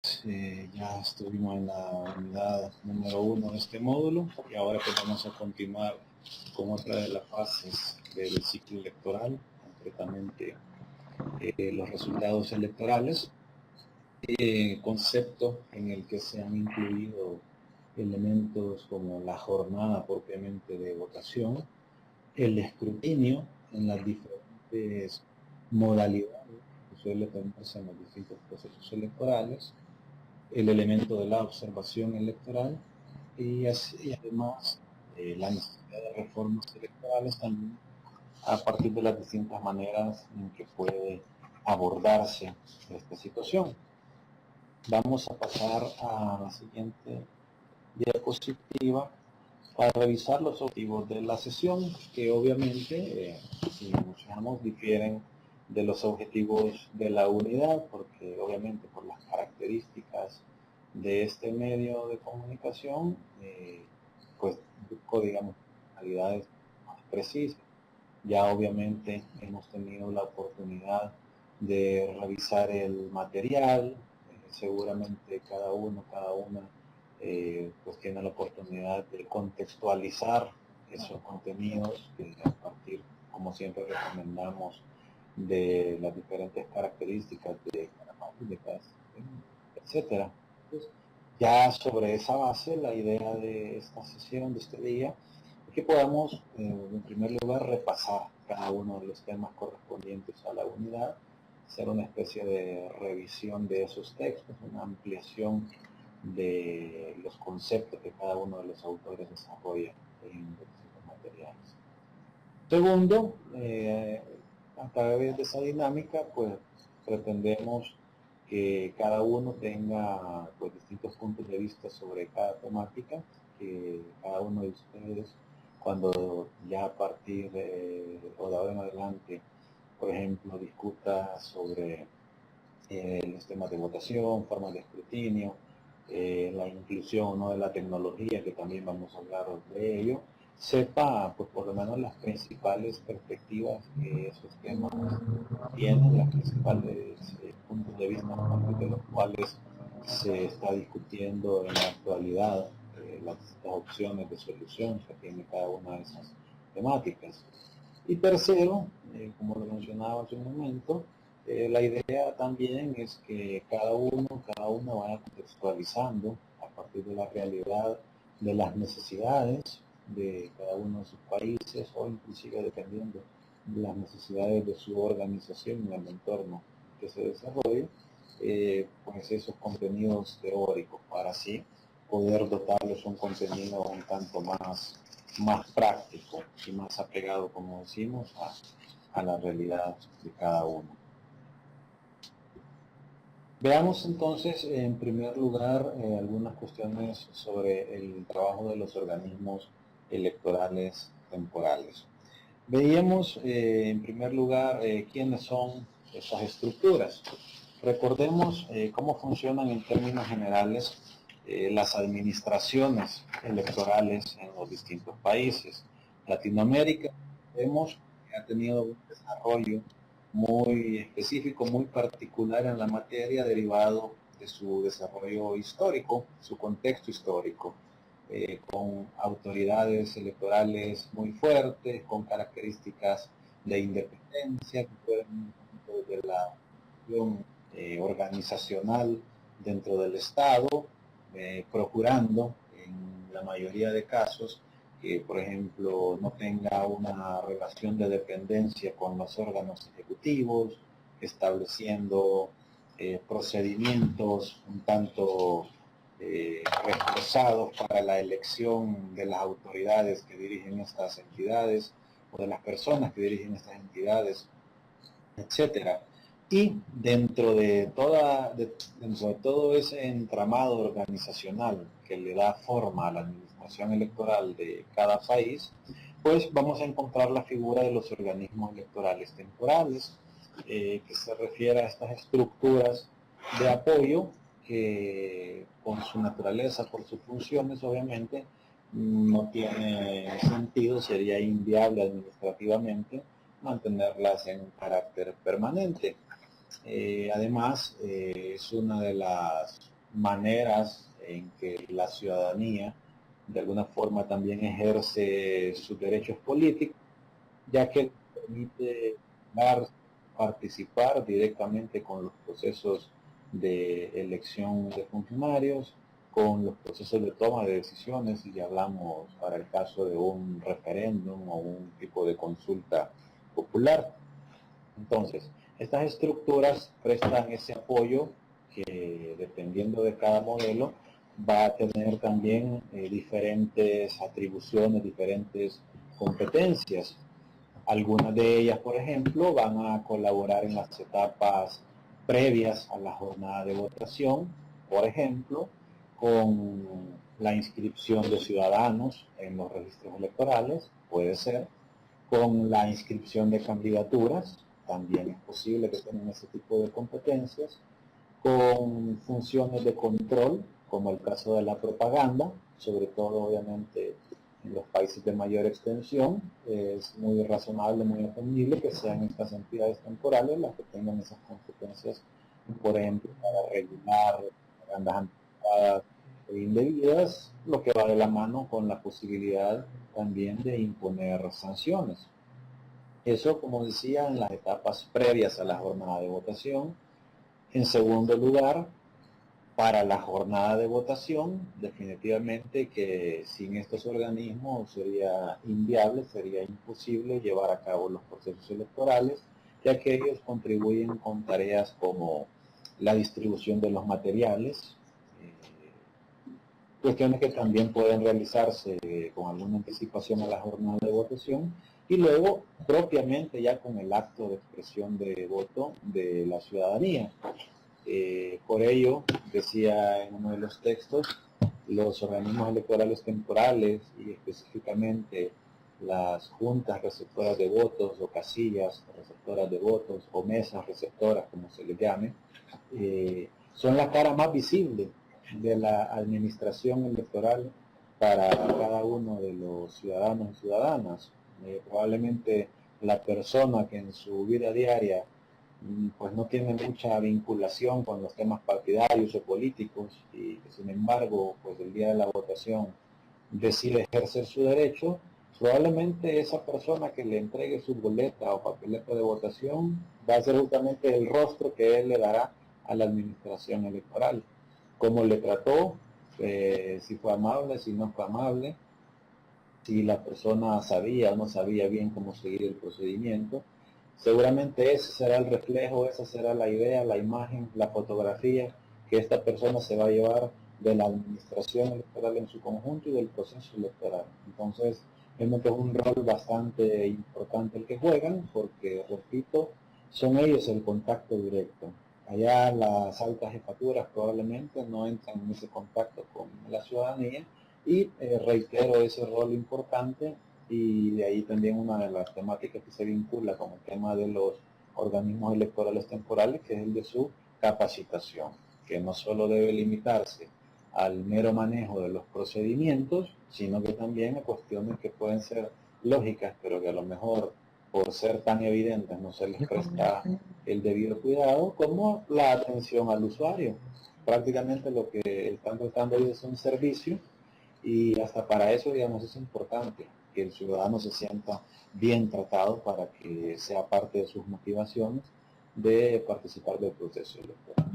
Ya estuvimos en la unidad número 1 de este módulo y ahora pues vamos a continuar con otra de las fases del ciclo electoral, concretamente los resultados electorales, concepto en el que se han incluido elementos como la jornada propiamente de votación, el escrutinio en las diferentes modalidades que suele tenerse en los distintos procesos electorales, el elemento de la observación electoral y además la necesidad de reformas electorales también a partir de las distintas maneras en que puede abordarse esta situación. Vamos a pasar a la siguiente diapositiva para revisar los objetivos de la sesión, que obviamente, si nos fijamos, difieren de los objetivos de la unidad, porque obviamente por las características de este medio de comunicación, pues busco, digamos, finalidades más precisas. Ya obviamente hemos tenido la oportunidad de revisar el material, seguramente cada uno, cada una, pues tiene la oportunidad de contextualizar esos contenidos a partir, como siempre recomendamos, de las diferentes características de cada país, de cada sistema, etcétera. Entonces, ya sobre esa base, la idea de esta sesión, de este día, es que podamos, en primer lugar, repasar cada uno de los temas correspondientes a la unidad, hacer una especie de revisión de esos textos, una ampliación de los conceptos que cada uno de los autores desarrolla en los distintos materiales. Segundo, a través de esa dinámica, pues pretendemos que cada uno tenga pues, distintos puntos de vista sobre cada temática, que cada uno de ustedes, cuando ya a partir o de ahora en adelante, por ejemplo, discuta sobre los temas de votación, formas de escrutinio, la inclusión, ¿no?, de la tecnología, que también vamos a hablar de ello, sepa pues por lo menos las principales perspectivas que esos temas tienen, las principales puntos de vista a partir de los cuales se está discutiendo en la actualidad las distintas opciones de solución que tiene cada una de esas temáticas. Y tercero, como lo mencionaba hace un momento, la idea también es que cada uno vaya contextualizando a partir de la realidad, de las necesidades de cada uno de sus países o inclusive dependiendo de las necesidades de su organización en el entorno que se desarrolle, pues esos contenidos teóricos para así poder dotarlos un contenido un tanto más práctico y más apegado, como decimos, a la realidad de cada uno. Veamos entonces, en primer lugar, algunas cuestiones sobre el trabajo de los organismos electorales temporales. Veíamos, en primer lugar, quiénes son esas estructuras. Recordemos cómo funcionan en términos generales las administraciones electorales en los distintos países. Latinoamérica, vemos que ha tenido un desarrollo muy específico, muy particular en la materia, derivado de su desarrollo histórico, su contexto histórico, con autoridades electorales muy fuertes, con características de independencia, que fueron de la organizacional dentro del Estado, procurando en la mayoría de casos que, por ejemplo, no tenga una relación de dependencia con los órganos ejecutivos, estableciendo procedimientos un tanto reforzados para la elección de las autoridades que dirigen estas entidades o de las personas que dirigen estas entidades, etcétera. Y dentro de todo ese entramado organizacional que le da forma a la administración electoral de cada país, pues vamos a encontrar la figura de los organismos electorales temporales, que se refiere a estas estructuras de apoyo que, con su naturaleza, por sus funciones, obviamente, no tiene sentido, sería inviable administrativamente mantenerlas en un carácter permanente. Además, es una de las maneras en que la ciudadanía de alguna forma también ejerce sus derechos políticos, ya que permite participar directamente con los procesos de elección de funcionarios, con los procesos de toma de decisiones, y hablamos para el caso de un referéndum o un tipo de consulta popular. Entonces, estas estructuras prestan ese apoyo que, dependiendo de cada modelo, va a tener también diferentes atribuciones, diferentes competencias. Algunas de ellas, por ejemplo, van a colaborar en las etapas previas a la jornada de votación, por ejemplo, con la inscripción de ciudadanos en los registros electorales, puede ser, con la inscripción de candidaturas, también es posible que tengan ese tipo de competencias, con funciones de control, como el caso de la propaganda, sobre todo obviamente en los países de mayor extensión. Es muy razonable, muy entendible que sean estas entidades temporales las que tengan esas competencias, por ejemplo, para regular propagandas anticipadas e indebidas, lo que va de la mano con la posibilidad también de imponer sanciones. Eso, como decía, en las etapas previas a la jornada de votación. En segundo lugar, para la jornada de votación, definitivamente que sin estos organismos sería inviable, sería imposible llevar a cabo los procesos electorales, ya que ellos contribuyen con tareas como la distribución de los materiales, cuestiones que también pueden realizarse con alguna anticipación a la jornada de votación, y luego propiamente ya con el acto de expresión de voto de la ciudadanía. Por ello, decía en uno de los textos, los organismos electorales temporales y específicamente las juntas receptoras de votos o casillas receptoras de votos o mesas receptoras, como se les llame, son la cara más visible de la administración electoral para cada uno de los ciudadanos y ciudadanas. Probablemente la persona que en su vida diaria pues no tiene mucha vinculación con los temas partidarios o políticos, y que sin embargo pues el día de la votación decide ejercer su derecho, probablemente esa persona que le entregue su boleta o papeleta de votación va a ser justamente el rostro que él le dará a la administración electoral. Cómo le trató, si fue amable, si no fue amable, si la persona sabía o no sabía bien cómo seguir el procedimiento. Seguramente ese será el reflejo, esa será la idea, la imagen, la fotografía que esta persona se va a llevar de la administración electoral en su conjunto y del proceso electoral. Entonces, realmente es un rol bastante importante el que juegan, porque, repito, son ellos el contacto directo. Allá las altas jefaturas probablemente no entran en ese contacto con la ciudadanía, y reitero ese rol importante, y de ahí también una de las temáticas que se vincula con el tema de los organismos electorales temporales, que es el de su capacitación, que no solo debe limitarse al mero manejo de los procedimientos, sino que también a cuestiones que pueden ser lógicas, pero que a lo mejor por ser tan evidentes no se les presta el debido cuidado, como la atención al usuario. Prácticamente lo que están tratando ellos es un servicio, y hasta para eso, digamos, es importante que el ciudadano se sienta bien tratado para que sea parte de sus motivaciones de participar del proceso electoral.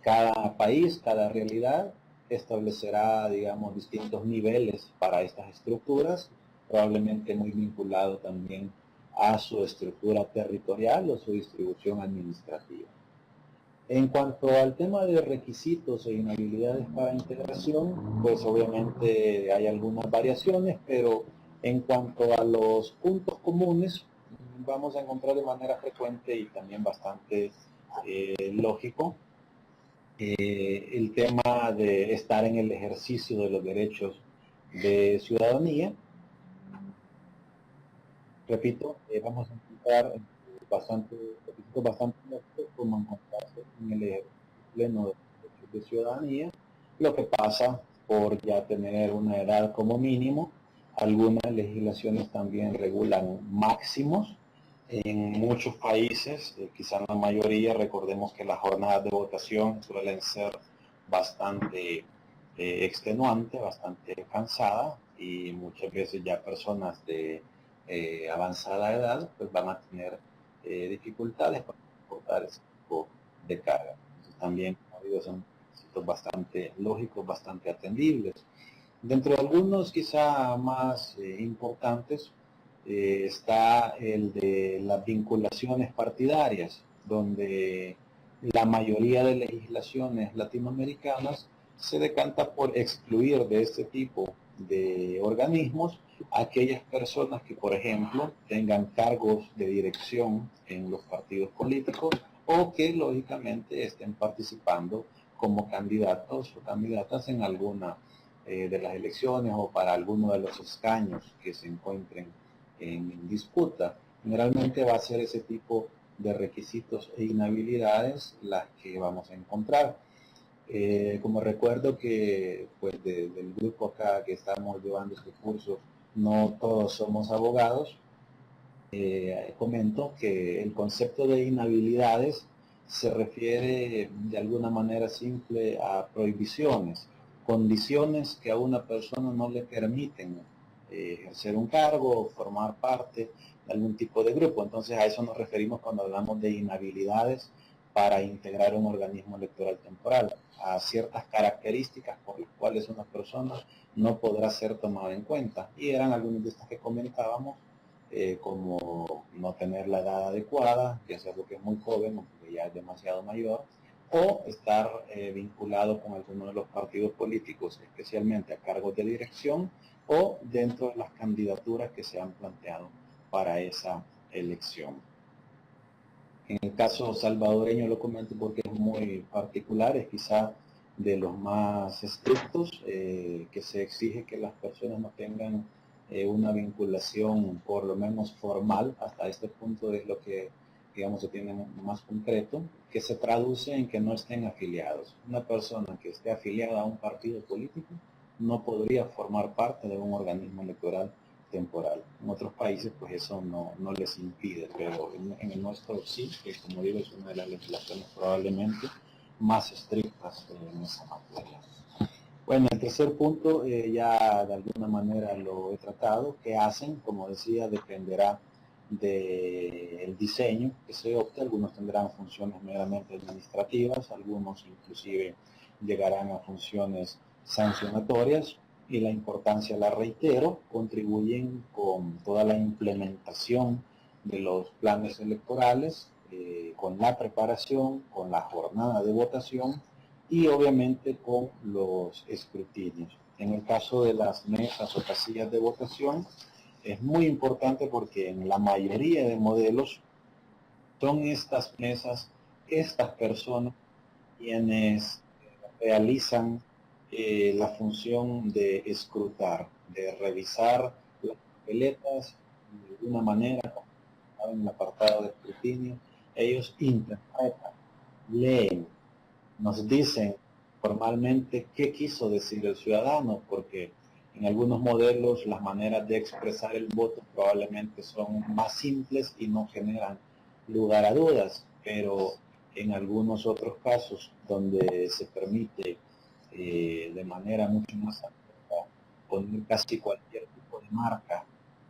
Cada país, cada realidad establecerá, digamos, distintos niveles para estas estructuras, probablemente muy vinculado también a su estructura territorial o su distribución administrativa. En cuanto al tema de requisitos e inhabilidades para integración, pues obviamente hay algunas variaciones, pero en cuanto a los puntos comunes, vamos a encontrar de manera frecuente y también bastante lógico el tema de estar en el ejercicio de los derechos de ciudadanía. Repito, vamos a encontrar requisitos bastante lógicos, como encontrarse en el ejercicio pleno de derechos de ciudadanía, lo que pasa por ya tener una edad como mínimo. Algunas legislaciones también regulan máximos. En muchos países, quizá en la mayoría, recordemos que las jornadas de votación suelen ser bastante extenuantes, bastante cansadas, y muchas veces ya personas de avanzada edad pues van a tener dificultades para soportar ese tipo de carga. Entonces, también, como digo, son requisitos bastante lógicos, bastante atendibles. Dentro de algunos quizá más importantes, está el de las vinculaciones partidarias, donde la mayoría de legislaciones latinoamericanas se decanta por excluir de este tipo de organismos a aquellas personas que, por ejemplo, tengan cargos de dirección en los partidos políticos o que lógicamente estén participando como candidatos o candidatas en alguna de las elecciones o para alguno de los escaños que se encuentren en disputa. Generalmente va a ser ese tipo de requisitos e inhabilidades las que vamos a encontrar. Como recuerdo que pues del grupo acá que estamos llevando este curso, no todos somos abogados, comento que el concepto de inhabilidades se refiere de alguna manera simple a prohibiciones, condiciones que a una persona no le permiten ejercer un cargo o formar parte de algún tipo de grupo. Entonces a eso nos referimos cuando hablamos de inhabilidades para integrar un organismo electoral temporal, a ciertas características por las cuales una persona no podrá ser tomada en cuenta. Y eran algunas de estas que comentábamos, como no tener la edad adecuada, ya sea porque es muy joven o porque ya es demasiado mayor, o estar vinculado con alguno de los partidos políticos, especialmente a cargos de dirección o dentro de las candidaturas que se han planteado para esa elección. En el caso salvadoreño lo comento porque es muy particular, es quizá de los más estrictos, que se exige que las personas no tengan una vinculación por lo menos formal. Hasta este punto es lo que, digamos, se tiene más concreto, que se traduce en que no estén afiliados. Una persona que esté afiliada a un partido político no podría formar parte de un organismo electoral temporal. En otros países pues eso no les impide, pero en el nuestro sí, que como digo es una de las legislaciones probablemente más estrictas en esa materia. Bueno, el tercer punto ya de alguna manera lo he tratado. ¿Qué hacen? Como decía, dependerá del diseño que se opte. Algunos tendrán funciones meramente administrativas, algunos inclusive llegarán a funciones sancionatorias, y la importancia, la reitero, contribuyen con toda la implementación de los planes electorales, con la preparación, con la jornada de votación y obviamente con los escrutinios. En el caso de las mesas o casillas de votación, es muy importante porque en la mayoría de modelos son estas mesas, estas personas quienes realizan la función de escrutar, de revisar las papeletas de alguna manera, como en el apartado de escrutinio. Ellos interpretan, leen, nos dicen formalmente qué quiso decir el ciudadano, porque en algunos modelos las maneras de expresar el voto probablemente son más simples y no generan lugar a dudas, pero en algunos otros casos donde se permite de manera mucho más abierta poner casi cualquier tipo de marca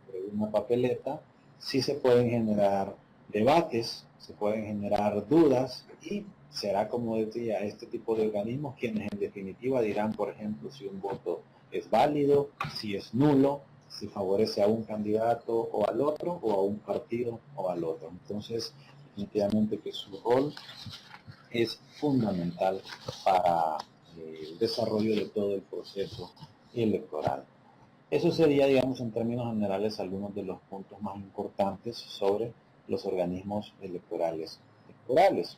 sobre una papeleta, sí se pueden generar debates, se pueden generar dudas, y será, como decía, este tipo de organismos quienes en definitiva dirán, por ejemplo, si un voto es válido, si es nulo, si favorece a un candidato o al otro, o a un partido o al otro. Entonces, definitivamente que su rol es fundamental para el desarrollo de todo el proceso electoral. Eso sería, digamos, en términos generales, algunos de los puntos más importantes sobre los organismos electorales temporales.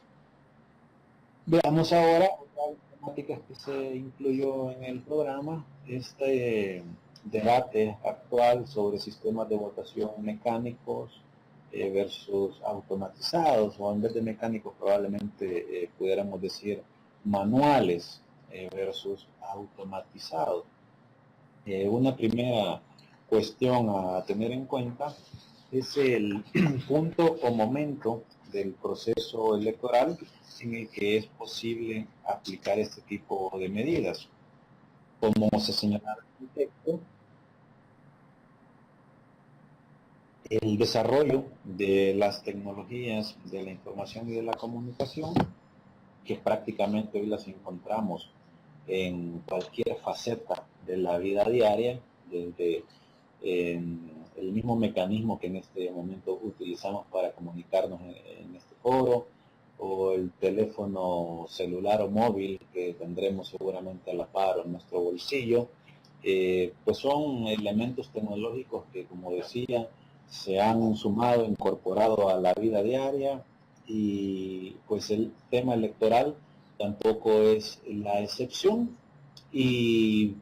Veamos ahora otras temáticas que se incluyó en el programa, este debate actual sobre sistemas de votación mecánicos versus automatizados, o en vez de mecánicos probablemente pudiéramos decir manuales versus automatizados. Una primera cuestión a tener en cuenta es el punto o momento del proceso electoral en el que es posible aplicar este tipo de medidas. Como se señala en el texto, el desarrollo de las tecnologías de la información y de la comunicación, que prácticamente hoy las encontramos en cualquier faceta de la vida diaria, desde el mismo mecanismo que en este momento utilizamos para comunicarnos en este foro, o el teléfono celular o móvil que tendremos seguramente a la par o en nuestro bolsillo, pues son elementos tecnológicos que, como decía, se han sumado, incorporado a la vida diaria, y pues el tema electoral tampoco es la excepción. Y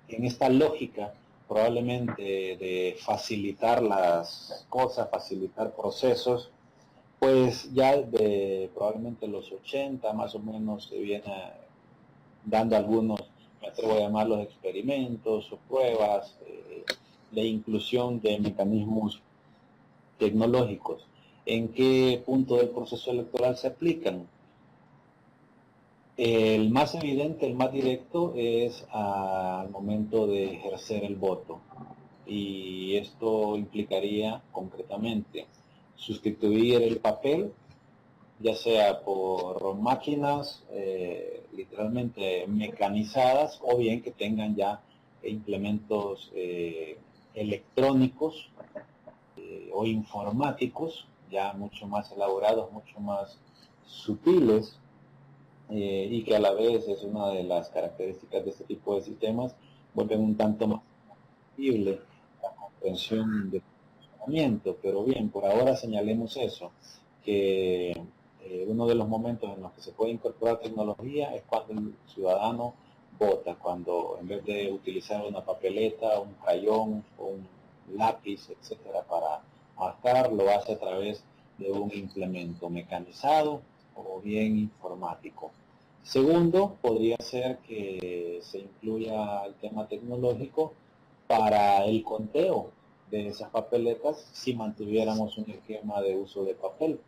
en esta lógica probablemente de facilitar las cosas, facilitar procesos, pues ya de probablemente los 80 más o menos se viene dando algunos, me atrevo a llamarlos experimentos o pruebas de inclusión de mecanismos tecnológicos. ¿En qué punto del proceso electoral se aplican? El más evidente, el más directo, es al momento de ejercer el voto. Y esto implicaría concretamente sustituir el papel, ya sea por máquinas literalmente mecanizadas, o bien que tengan ya implementos electrónicos o informáticos ya mucho más elaborados, mucho más sutiles, y que a la vez es una de las características de este tipo de sistemas, vuelven un tanto más accesible la comprensión de funcionamiento. Pero bien, por ahora señalemos eso, que uno de los momentos en los que se puede incorporar tecnología es cuando el ciudadano vota, cuando en vez de utilizar una papeleta, un crayón o un lápiz, etcétera, para marcar, lo hace a través de un implemento mecanizado o bien informático. Segundo, podría ser que se incluya el tema tecnológico para el conteo de esas papeletas si mantuviéramos un esquema de uso de papel.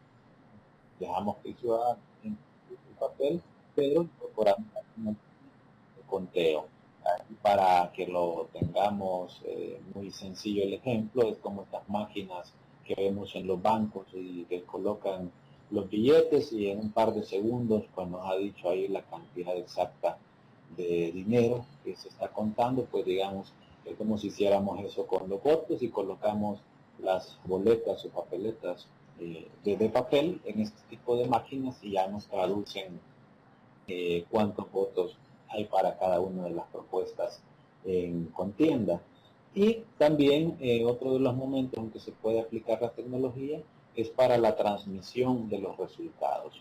Dejamos que el ciudadano incluya el papel, pero incorporamos el conteo. Para que lo tengamos muy sencillo, el ejemplo es como estas máquinas que vemos en los bancos y que colocan los billetes, y en un par de segundos pues nos ha dicho ahí la cantidad exacta de dinero que se está contando. Pues digamos, es como si hiciéramos eso con los votos y colocamos las boletas o papeletas de papel en este tipo de máquinas, y ya nos traducen cuántos votos hay para cada una de las propuestas en contienda. Y también otro de los momentos en que se puede aplicar la tecnología es para la transmisión de los resultados.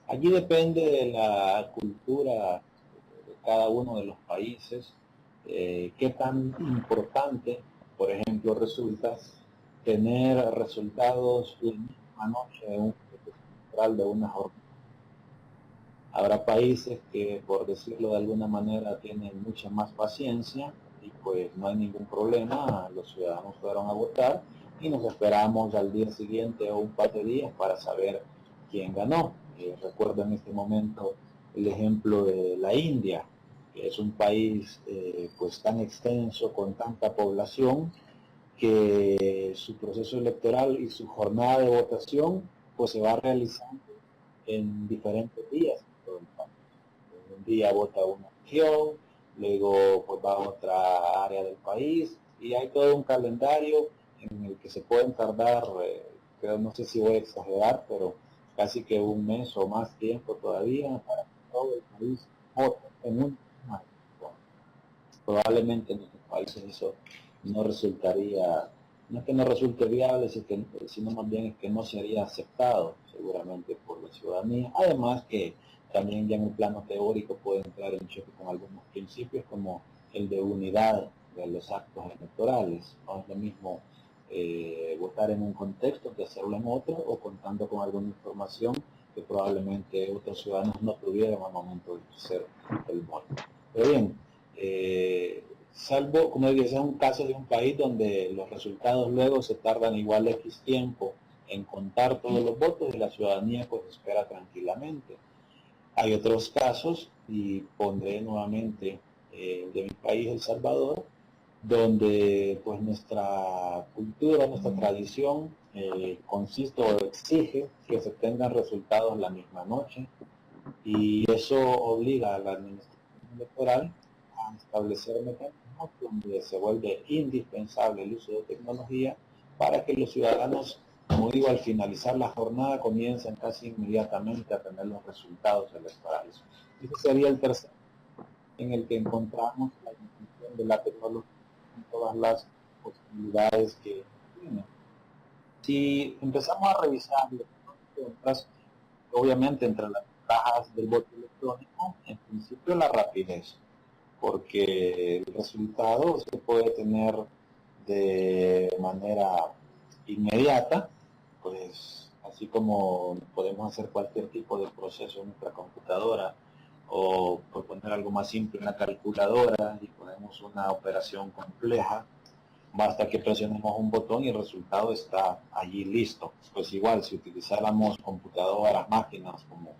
Allí depende de la cultura de cada uno de los países, qué tan importante, por ejemplo, resulta tener resultados la misma noche de un central de una jornada. Habrá países que, por decirlo de alguna manera, tienen mucha más paciencia y pues no hay ningún problema, los ciudadanos fueron a votar y nos esperamos al día siguiente o un par de días para saber quién ganó. Recuerdo en este momento el ejemplo de la India, que es un país pues tan extenso, con tanta población, que su proceso electoral y su jornada de votación pues se va realizando en diferentes días. Un día vota una región, luego pues va a otra área del país, y hay todo un calendario en el que se pueden tardar, creo, no sé si voy a exagerar, pero casi que un mes o más tiempo todavía para que todo el país vote en un tema. Probablemente en nuestros países eso no resultaría, no es que no resulte viable, sino más bien es que no sería aceptado seguramente por la ciudadanía. Además que también ya en el plano teórico puede entrar en choque con algunos principios, como el de unidad de los actos electorales. No es lo mismo votar en un contexto que hacerlo en otro, o contando con alguna información que probablemente otros ciudadanos no tuvieran al momento de hacer el voto. Pero bien, salvo, como dices, es un caso de un país donde los resultados luego se tardan igual X tiempo en contar todos los votos y la ciudadanía pues espera tranquilamente. Hay otros casos, y pondré nuevamente de mi país, El Salvador, donde pues nuestra cultura, nuestra tradición consiste o exige que se tengan resultados la misma noche, y eso obliga a la administración electoral a establecer mecanismos donde se vuelve indispensable el uso de tecnología para que los ciudadanos, como digo, al finalizar la jornada comiencen casi inmediatamente a tener los resultados electorales. Ese sería el tercer en el que encontramos la inclusión de la tecnología en todas las posibilidades que tiene. Si empezamos a revisar las obviamente entre las ventajas del voto electrónico, en principio la rapidez, porque el resultado se puede tener de manera inmediata, pues así como podemos hacer cualquier tipo de proceso en nuestra computadora, o por poner algo más simple, una calculadora, y ponemos una operación compleja, basta que presionemos un botón y el resultado está allí listo. Pues igual, si utilizáramos computadoras, máquinas como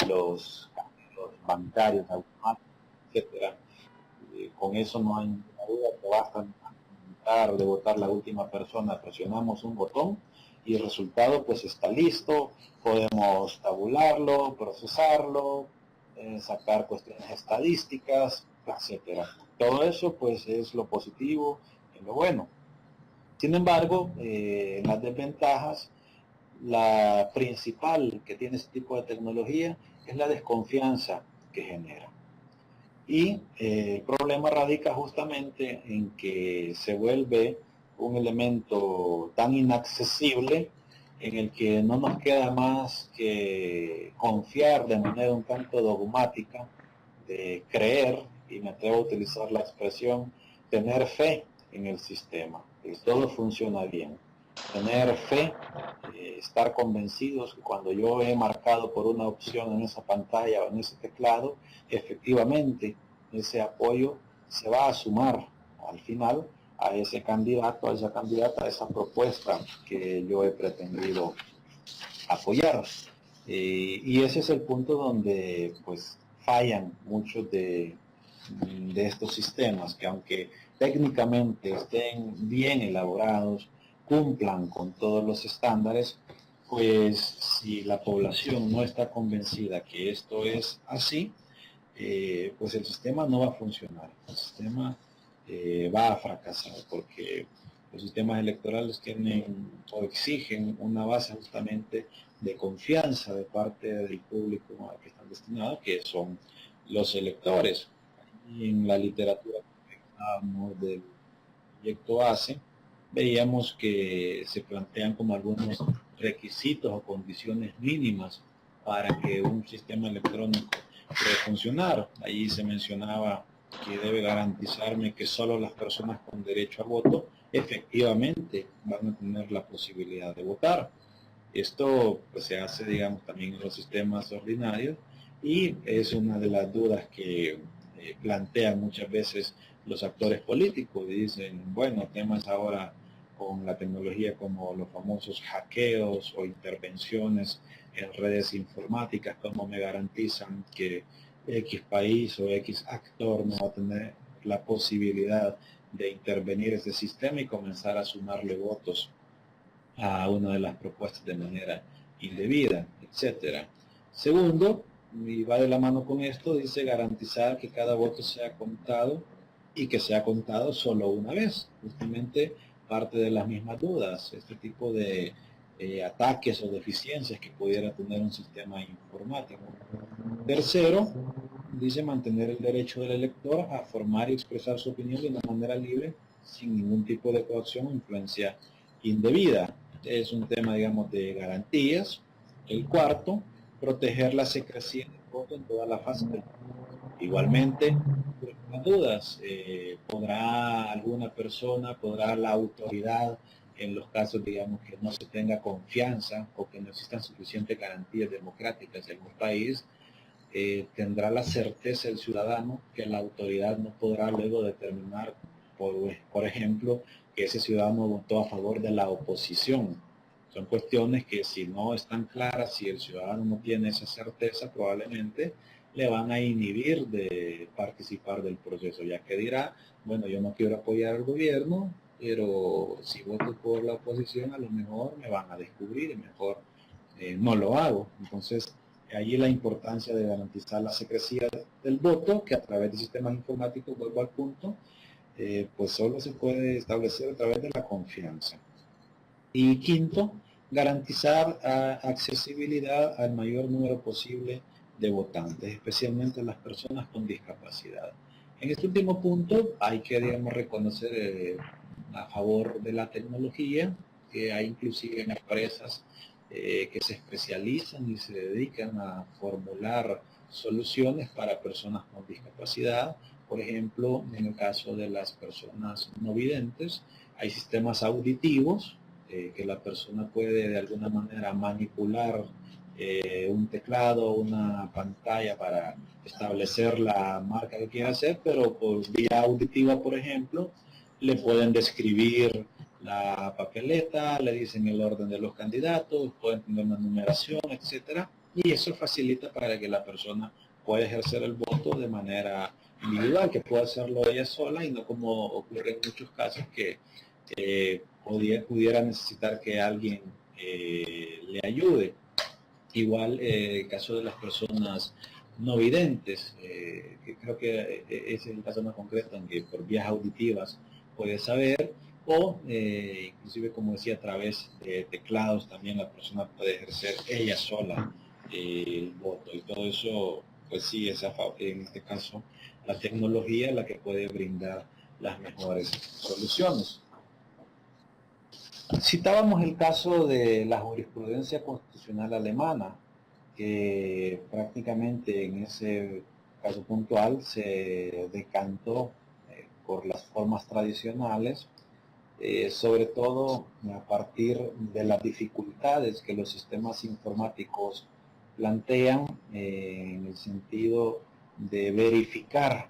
los bancarios, automáticos, etcétera, con eso no hay ninguna duda que basta de votar la última persona, presionamos un botón y el resultado pues está listo, podemos tabularlo, procesarlo, sacar cuestiones estadísticas, etcétera. Todo eso pues es lo positivo y lo bueno. Sin embargo, las desventajas, la principal que tiene este tipo de tecnología es la desconfianza que genera. Y el problema radica justamente en que se vuelve un elemento tan inaccesible en el que no nos queda más que confiar de manera un tanto dogmática, de creer, y me atrevo a utilizar la expresión, tener fe en el sistema, que todo funciona bien. Tener fe, estar convencidos que cuando yo he marcado por una opción en esa pantalla o en ese teclado, efectivamente ese apoyo se va a sumar al final a ese candidato, a esa candidata, a esa propuesta que yo he pretendido apoyar. Y ese es el punto donde pues fallan muchos de estos sistemas, que aunque técnicamente estén bien elaborados, cumplan con todos los estándares, pues si la población no está convencida que esto es así, pues el sistema no va a funcionar, el sistema va a fracasar, porque los sistemas electorales tienen o exigen una base justamente de confianza de parte del público al que están destinados, que son los electores. Y en la literatura que hablábamos del proyecto ACE, veíamos que se plantean como algunos requisitos o condiciones mínimas para que un sistema electrónico pueda funcionar. Allí se mencionaba que debe garantizarme que solo las personas con derecho a voto efectivamente van a tener la posibilidad de votar. Esto pues, se hace, digamos, también en los sistemas ordinarios, y es una de las dudas que plantean muchas veces los actores políticos. Y dicen, bueno, temas ahora con la tecnología como los famosos hackeos o intervenciones en redes informáticas, ¿cómo me garantizan que X país o X actor no va a tener la posibilidad de intervenir ese sistema y comenzar a sumarle votos a una de las propuestas de manera indebida, etcétera? Segundo, y va de la mano con esto, dice garantizar que cada voto sea contado y que sea contado solo una vez. Justamente parte de las mismas dudas, este tipo de ataques o deficiencias que pudiera tener un sistema informático. Tercero, dice mantener el derecho del elector a formar y expresar su opinión de una manera libre, sin ningún tipo de coacción o influencia indebida. Es un tema, digamos, de garantías. El cuarto, proteger la secrecía del voto en toda la fase del voto. Igualmente, las dudas, ¿podrá alguna persona, podrá la autoridad, en los casos, digamos, que no se tenga confianza o que no existan suficientes garantías democráticas en un país, tendrá la certeza el ciudadano que la autoridad no podrá luego determinar, por ejemplo, que ese ciudadano votó a favor de la oposición. Son cuestiones que si no están claras, si el ciudadano no tiene esa certeza, probablemente le van a inhibir de participar del proceso, ya que dirá, bueno, yo no quiero apoyar al gobierno, pero si voto por la oposición a lo mejor me van a descubrir y mejor no lo hago. Entonces, allí la importancia de garantizar la secrecía del voto, que a través de sistemas informáticos, vuelvo al punto, pues solo se puede establecer a través de la confianza. Y quinto, garantizar accesibilidad al mayor número posible de votantes, especialmente las personas con discapacidad. En este último punto hay que, digamos, reconocer a favor de la tecnología, que hay inclusive empresas que se especializan y se dedican a formular soluciones para personas con discapacidad. Por ejemplo, en el caso de las personas no videntes, hay sistemas auditivos que la persona puede de alguna manera manipular un teclado, una pantalla para establecer la marca que quiere hacer, pero por vía auditiva, por ejemplo, le pueden describir la papeleta, le dicen el orden de los candidatos, pueden tener una numeración, etcétera, y eso facilita para que la persona pueda ejercer el voto de manera individual, que pueda hacerlo ella sola y no como ocurre en muchos casos que pudiera necesitar que alguien le ayude. Igual el caso de las personas no videntes, que creo que ese es el caso más concreto en que por vías auditivas puede saber, o inclusive como decía a través de teclados también la persona puede ejercer ella sola el voto, y todo eso pues sí es en este caso la tecnología la que puede brindar las mejores soluciones. Citábamos el caso de la jurisprudencia constitucional alemana, que prácticamente en ese caso puntual se decantó por las formas tradicionales, sobre todo a partir de las dificultades que los sistemas informáticos plantean en el sentido de verificar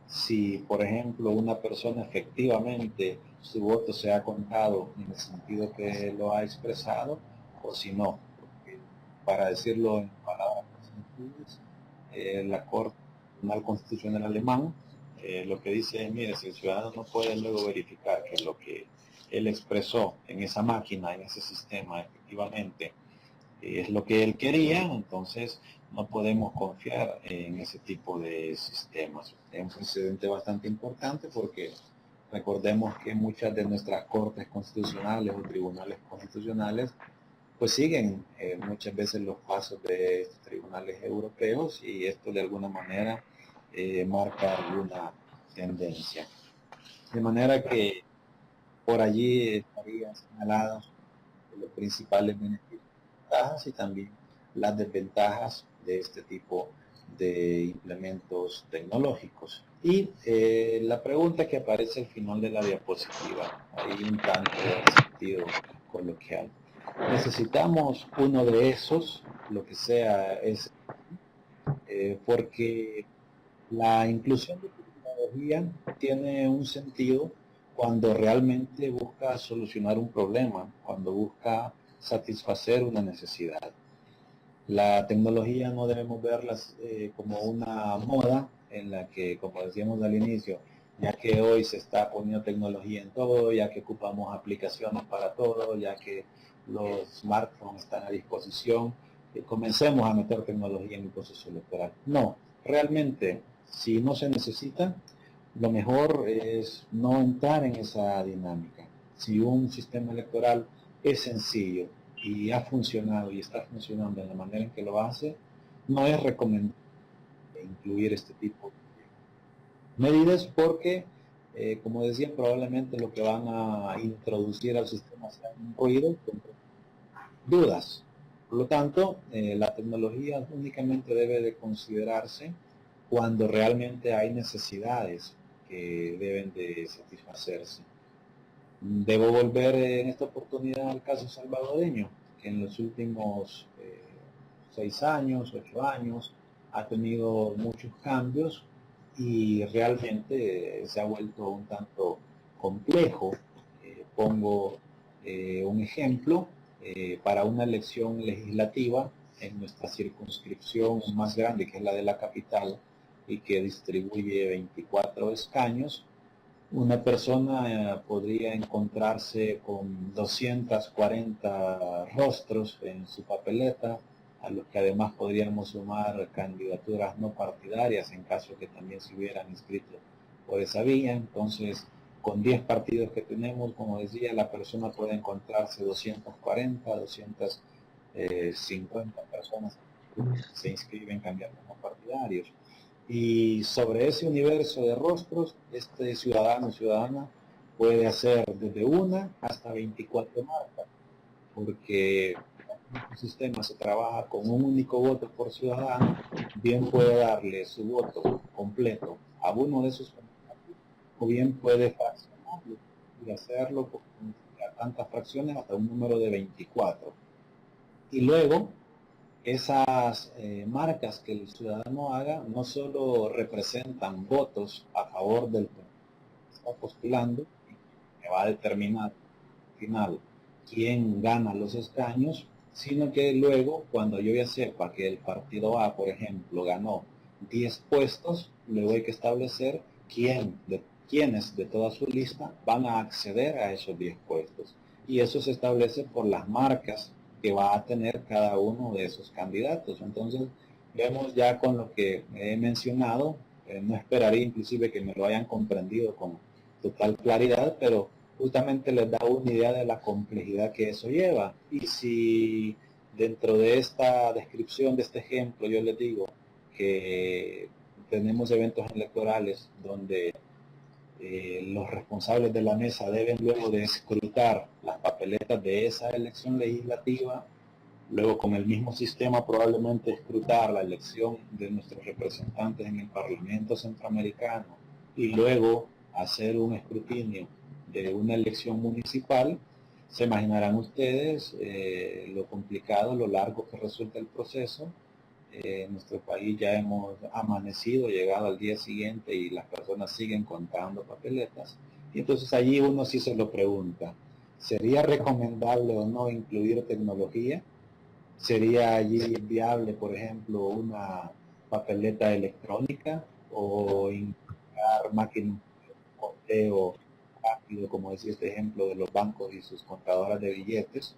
si, por ejemplo, una persona efectivamente su voto se ha contado en el sentido que lo ha expresado o si no. Porque, para decirlo en palabras más sencillas, la Corte Tribunal Constitucional Alemán lo que dice es, mire, si el ciudadano no puede luego verificar que lo que él expresó en esa máquina, en ese sistema, efectivamente es lo que él quería, entonces no podemos confiar en ese tipo de sistemas. Es un precedente bastante importante porque recordemos que muchas de nuestras cortes constitucionales o tribunales constitucionales pues siguen muchas veces los pasos de estos tribunales europeos, y esto de alguna manera marca alguna tendencia. De manera que por allí estarían señalados los principales beneficios y ventajas, y también las desventajas de este tipo de implementos tecnológicos. Y la pregunta que aparece al final de la diapositiva, hay un tanto de sentido coloquial. Necesitamos uno de esos, lo que sea ese, porque la inclusión de tecnología tiene un sentido cuando realmente busca solucionar un problema, cuando busca satisfacer una necesidad. La tecnología no debemos verla como una moda en la que, como decíamos al inicio, ya que hoy se está poniendo tecnología en todo, ya que ocupamos aplicaciones para todo, ya que los smartphones están a disposición, comencemos a meter tecnología en el proceso electoral. No, realmente, si no se necesita, lo mejor es no entrar en esa dinámica. Si un sistema electoral es sencillo y ha funcionado y está funcionando en la manera en que lo hace, no es recomendable incluir este tipo de medidas porque, como decía, probablemente lo que van a introducir al sistema sea un ruido con dudas. Por lo tanto, la tecnología únicamente debe de considerarse cuando realmente hay necesidades que deben de satisfacerse. Debo volver en esta oportunidad al caso salvadoreño, que en los últimos 6 años, 8 años, ha tenido muchos cambios y realmente se ha vuelto un tanto complejo. Pongo un ejemplo, para una elección legislativa en nuestra circunscripción más grande, que es la de la capital, y que distribuye 24 escaños, una persona podría encontrarse con 240 rostros en su papeleta, a los que además podríamos sumar candidaturas no partidarias en caso que también se hubieran inscrito por esa vía. Entonces, con 10 partidos que tenemos, como decía, la persona puede encontrarse 240, 250 personas que se inscriben candidatos no partidarios. Y sobre ese universo de rostros, este ciudadano o ciudadana puede hacer desde una hasta 24 marcas, porque en este sistema se trabaja con un único voto por ciudadano. Bien puede darle su voto completo a uno de esos candidatos, o bien puede fraccionarlo y hacerlo a tantas fracciones hasta un número de 24. Y luego esas marcas que el ciudadano haga no solo representan votos a favor del que está postulando, que va a determinar al final quién gana los escaños, sino que luego, cuando yo ya sepa que el partido A, por ejemplo, ganó 10 puestos, luego hay que establecer quiénes de toda su lista van a acceder a esos 10 puestos. Y eso se establece por las marcas que va a tener cada uno de esos candidatos. Entonces, vemos ya con lo que he mencionado, no esperaría inclusive que me lo hayan comprendido con total claridad, pero justamente les da una idea de la complejidad que eso lleva. Y si dentro de esta descripción, de este ejemplo, yo les digo que tenemos eventos electorales donde los responsables de la mesa deben luego de escrutar las papeletas de esa elección legislativa, luego con el mismo sistema probablemente escrutar la elección de nuestros representantes en el Parlamento Centroamericano y luego hacer un escrutinio de una elección municipal. Se imaginarán ustedes lo complicado, lo largo que resulta el proceso. En nuestro país ya hemos amanecido, llegado al día siguiente y las personas siguen contando papeletas. Y entonces allí uno sí se lo pregunta, ¿sería recomendable o no incluir tecnología? ¿Sería allí viable, por ejemplo, una papeleta electrónica o integrar máquinas de conteo rápido, como decía este ejemplo de los bancos y sus contadoras de billetes,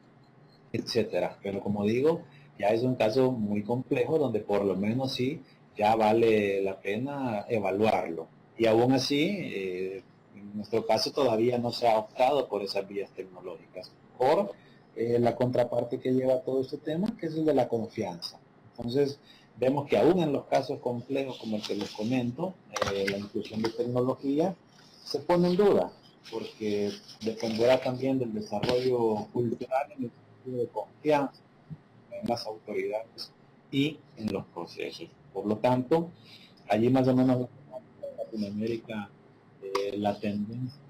etcétera? Pero como digo, ya es un caso muy complejo donde por lo menos sí ya vale la pena evaluarlo. Y aún así, en nuestro caso todavía no se ha optado por esas vías tecnológicas, por la contraparte que lleva todo este tema, que es el de la confianza. Entonces, vemos que aún en los casos complejos como el que les comento, la inclusión de tecnología se pone en duda, porque dependerá también del desarrollo cultural en el sentido de confianza en las autoridades y en los procesos. Por lo tanto, allí más o menos en Latinoamérica la tendencia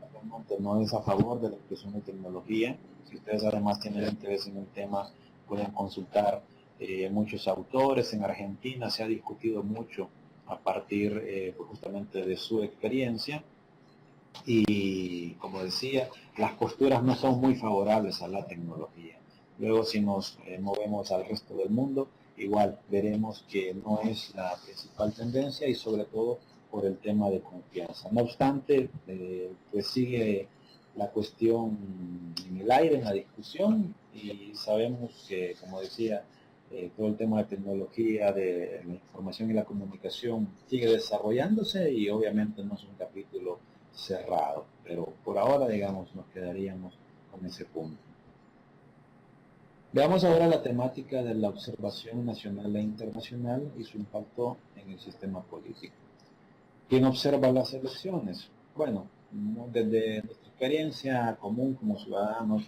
no es a favor de la inclusión de tecnología. Si ustedes además tienen interés en el tema, pueden consultar muchos autores. En Argentina se ha discutido mucho a partir justamente de su experiencia. Y como decía, las posturas no son muy favorables a la tecnología. Luego si nos movemos al resto del mundo, igual veremos que no es la principal tendencia y sobre todo por el tema de confianza. No obstante, pues sigue la cuestión en el aire, en la discusión, y sabemos que, como decía, todo el tema de tecnología, de la información y la comunicación sigue desarrollándose y obviamente no es un capítulo cerrado, pero por ahora, digamos, nos quedaríamos con ese punto. Veamos ahora la temática de la observación nacional e internacional y su impacto en el sistema político. ¿Quién observa las elecciones? Bueno, desde nuestra experiencia común como ciudadanos,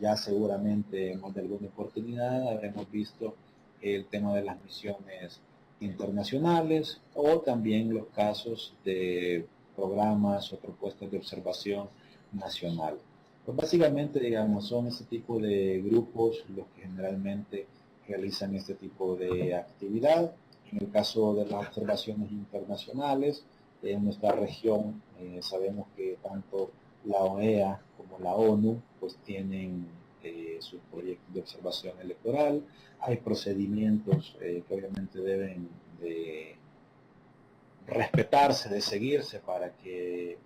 ya seguramente en más de alguna oportunidad habremos visto el tema de las misiones internacionales o también los casos de programas o propuestas de observación nacional. Pues básicamente, digamos, son ese tipo de grupos los que generalmente realizan este tipo de actividad En el caso de las observaciones internacionales, en nuestra región sabemos que tanto la OEA como la ONU pues tienen sus proyectos de observación electoral. Hay procedimientos que obviamente deben de respetarse, de seguirse para que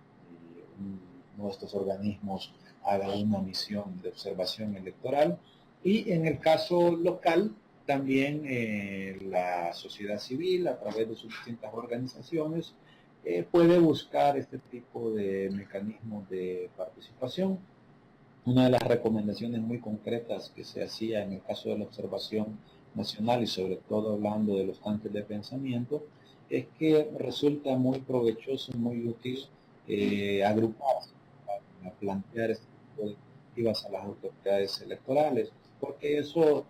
uno de estos organismos haga una misión de observación electoral. Y en el caso local, también la sociedad civil, a través de sus distintas organizaciones, puede buscar este tipo de mecanismos de participación. Una de las recomendaciones muy concretas que se hacía en el caso de la observación nacional y sobre todo hablando de los tanques de pensamiento, es que resulta muy provechoso, muy útil agruparse para plantear este tipo de iniciativas a las autoridades electorales, porque eso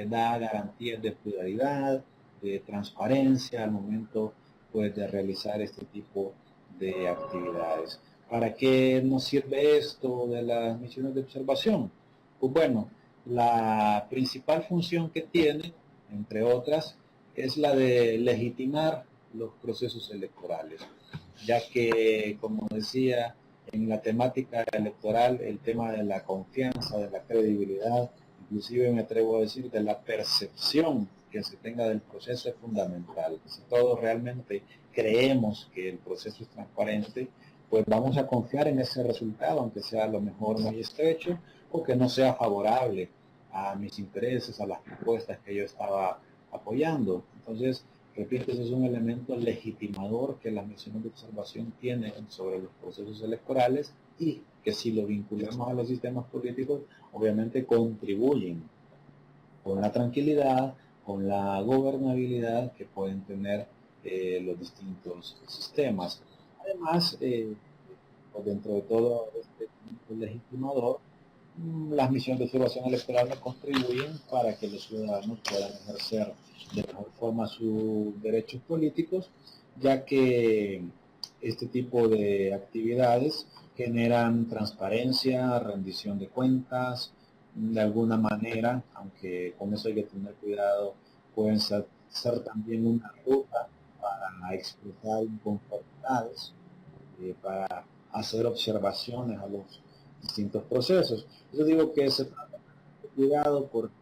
da garantías de pluralidad, de transparencia al momento pues, de realizar este tipo de actividades. ¿Para qué nos sirve esto de las misiones de observación? Pues bueno, la principal función que tiene, entre otras, es la de legitimar los procesos electorales, ya que, como decía, en la temática electoral, el tema de la confianza, de la credibilidad, inclusive me atrevo a decir de la percepción que se tenga del proceso es fundamental. Si todos realmente creemos que el proceso es transparente, pues vamos a confiar en ese resultado, aunque sea a lo mejor muy estrecho o que no sea favorable a mis intereses, a las propuestas que yo estaba apoyando. Entonces, repito, ese es un elemento legitimador que las misiones de observación tienen sobre los procesos electorales y que si lo vinculamos a los sistemas políticos, obviamente contribuyen con la tranquilidad, con la gobernabilidad que pueden tener los distintos sistemas. Además, pues dentro de todo este legitimador, las misiones de observación electoral contribuyen para que los ciudadanos puedan ejercer de mejor forma sus derechos políticos, ya que este tipo de actividades generan transparencia, rendición de cuentas, de alguna manera, aunque con eso hay que tener cuidado, pueden ser también una ruta para expresar inconformidades, para hacer observaciones a los distintos procesos. Yo digo que se trata de cuidado porque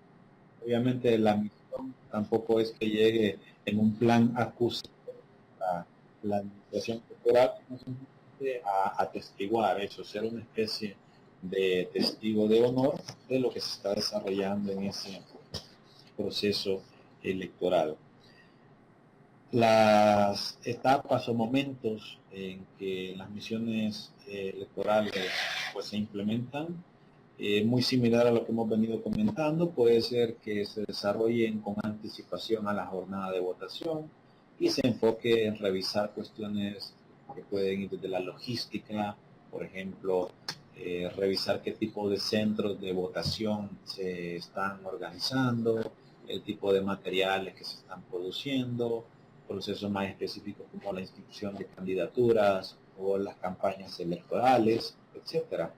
obviamente la misión tampoco es que llegue en un plan acusado a la administración cultural, sino simplemente a atestiguar eso, ser una especie de testigo de honor de lo que se está desarrollando en ese proceso electoral. Las etapas o momentos en que las misiones electorales pues, se implementan, muy similar a lo que hemos venido comentando, puede ser que se desarrollen con anticipación a la jornada de votación y se enfoque en revisar cuestiones que pueden ir desde la logística, por ejemplo, revisar qué tipo de centros de votación se están organizando, el tipo de materiales que se están produciendo, procesos más específicos como la inscripción de candidaturas o las campañas electorales, etcétera.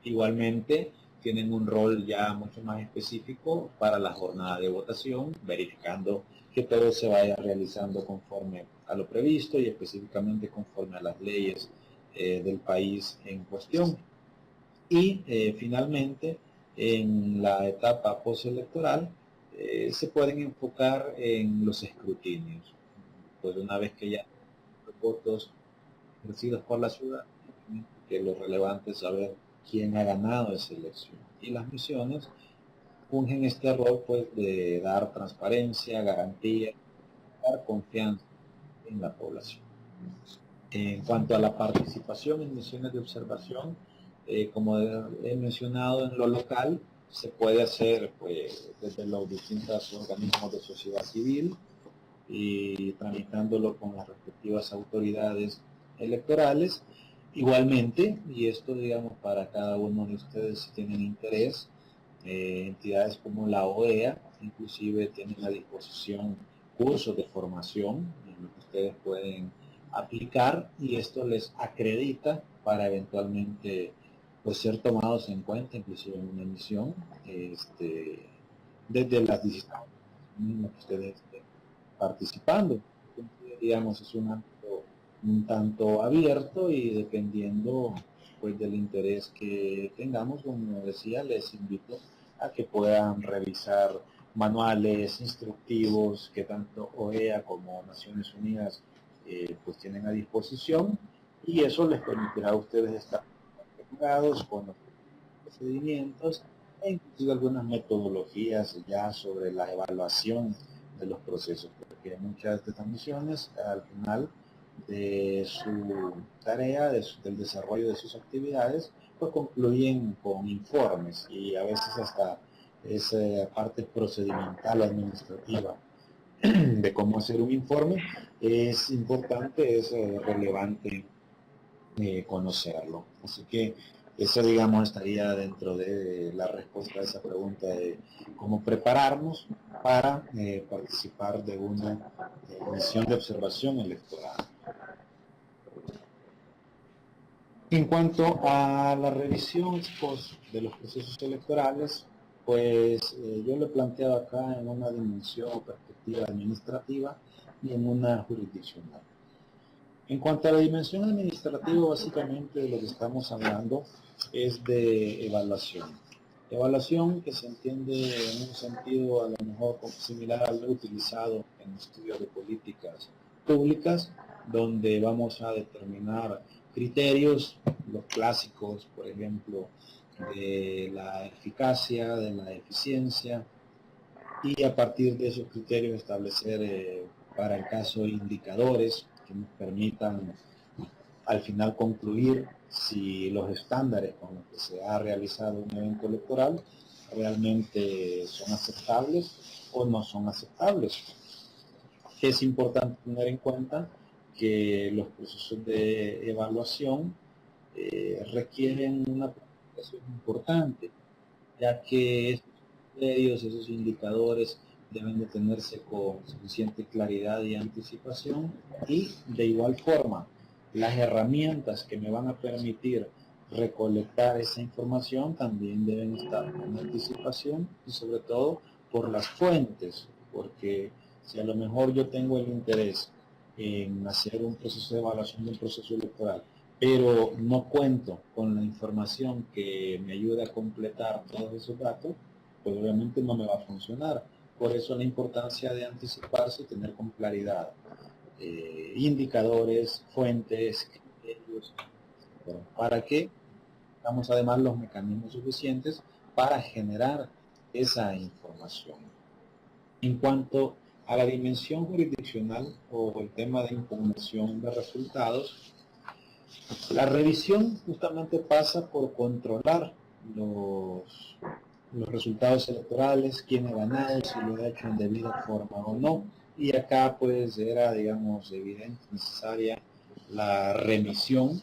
Igualmente, tienen un rol ya mucho más específico para la jornada de votación, verificando que todo se vaya realizando conforme a lo previsto y específicamente conforme a las leyes del país en cuestión. Y finalmente, en la etapa postelectoral, se pueden enfocar en los escrutinios. Pues una vez que ya los votos ejercidos por la ciudad, que lo relevante es saber quién ha ganado esa elección. Y las misiones fungen este rol pues de dar transparencia, garantía, dar confianza en la población. En cuanto a la participación en misiones de observación, como he mencionado en lo local, se puede hacer pues, desde los distintos organismos de sociedad civil y tramitándolo con las respectivas autoridades electorales. Igualmente, y esto digamos para cada uno de ustedes si tienen interés, entidades como la OEA inclusive tienen a disposición cursos de formación en los que ustedes pueden aplicar y esto les acredita para eventualmente pues, ser tomados en cuenta inclusive en una misión desde las distintas que ustedes participando. Entonces, digamos, es un ámbito un tanto abierto y dependiendo pues del interés que tengamos, como decía, les invito a que puedan revisar manuales instructivos que tanto OEA como Naciones Unidas pues tienen a disposición, y eso les permitirá a ustedes estar preparados con los procedimientos e inclusive algunas metodologías ya sobre la evaluación de los procesos, porque muchas de estas misiones al final de su tarea, del desarrollo de sus actividades, pues concluyen con informes, y a veces hasta esa parte procedimental administrativa de cómo hacer un informe es importante, es relevante conocerlo. Así que eso, digamos, estaría dentro de la respuesta a esa pregunta de cómo prepararnos para participar de una misión de observación electoral. En cuanto a la revisión post de los procesos electorales, pues yo lo he planteado acá en una dimensión o perspectiva administrativa y en una jurisdiccional. En cuanto a la dimensión administrativa, básicamente de lo que estamos hablando es de evaluación. Evaluación que se entiende en un sentido a lo mejor similar al utilizado en estudios de políticas públicas, donde vamos a determinar criterios, los clásicos, por ejemplo, de la eficacia, de la eficiencia, y a partir de esos criterios establecer para el caso indicadores que nos permitan al final concluir si los estándares con los que se ha realizado un evento electoral realmente son aceptables o no son aceptables. Es importante tener en cuenta que los procesos de evaluación requieren una planificación importante, ya que estos criterios, esos indicadores deben de tenerse con suficiente claridad y anticipación, y de igual forma las herramientas que me van a permitir recolectar esa información también deben estar con anticipación, y sobre todo por las fuentes, porque si a lo mejor yo tengo el interés en hacer un proceso de evaluación de un proceso electoral, pero no cuento con la información que me ayude a completar todos esos datos, pues obviamente no me va a funcionar. Por eso la importancia de anticiparse y tener con claridad indicadores, fuentes, criterios, para que tengamos además los mecanismos suficientes para generar esa información. En cuanto a la dimensión jurisdiccional o el tema de impugnación de resultados, la revisión justamente pasa por controlar los resultados electorales, quién ha ganado, si lo ha hecho en debida forma o no. Y acá pues era, digamos, evidente, necesaria la remisión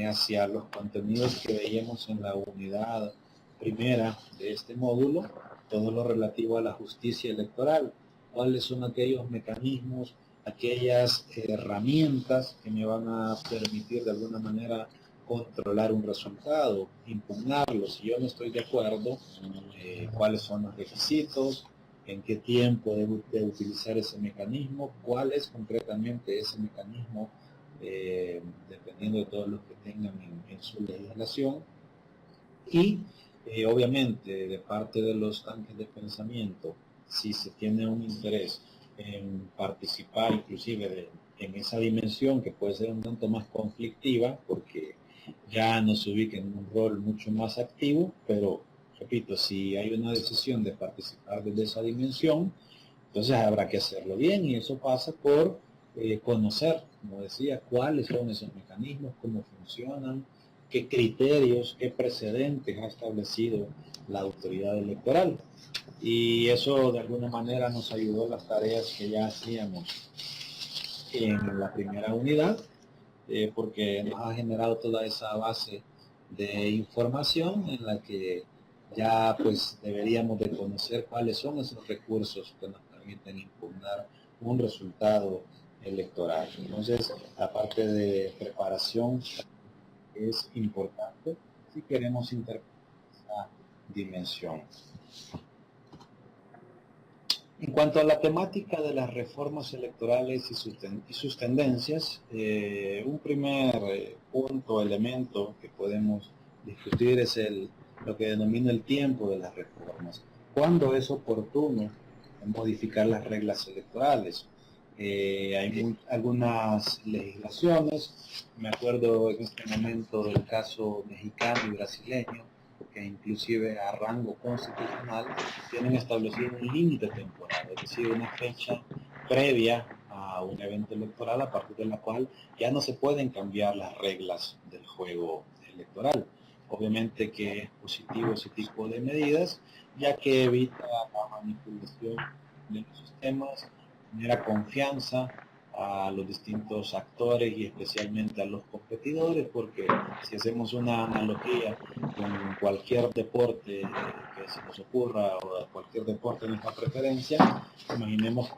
hacia los contenidos que veíamos en la unidad primera de este módulo, todo lo relativo a la justicia electoral, cuáles son aquellos mecanismos, aquellas herramientas que me van a permitir de alguna manera controlar un resultado, impugnarlo. Si yo no estoy de acuerdo, cuáles son los requisitos, en qué tiempo debo de utilizar ese mecanismo, cuál es concretamente ese mecanismo, dependiendo de todos los que tengan en su legislación. Y obviamente de parte de los tanques de pensamiento, si se tiene un interés en participar inclusive en esa dimensión que puede ser un tanto más conflictiva, porque ya no se ubica en un rol mucho más activo, pero repito, si hay una decisión de participar desde esa dimensión, entonces habrá que hacerlo bien, y eso pasa por conocer, como decía, cuáles son esos mecanismos, cómo funcionan, qué criterios, qué precedentes ha establecido la autoridad electoral. Y eso de alguna manera nos ayudó en las tareas que ya hacíamos en la primera unidad, porque nos ha generado toda esa base de información en la que ya pues deberíamos de conocer cuáles son esos recursos que nos permiten impugnar un resultado electoral. Entonces, la parte de preparación es importante si queremos interpretar esa dimensión. En cuanto a la temática de las reformas electorales y sus tendencias, un primer punto, elemento que podemos discutir es lo que denomina el tiempo de las reformas. ¿Cuándo es oportuno modificar las reglas electorales? Hay algunas legislaciones, me acuerdo en este momento del caso mexicano y brasileño, que inclusive a rango constitucional tienen establecido un límite temporal, es decir, una fecha previa a un evento electoral a partir de la cual ya no se pueden cambiar las reglas del juego electoral. Obviamente que es positivo ese tipo de medidas, ya que evita la manipulación de los sistemas, genera confianza a los distintos actores y especialmente a los competidores, porque si hacemos una analogía con cualquier deporte que se nos ocurra o cualquier deporte de nuestra preferencia, imaginemos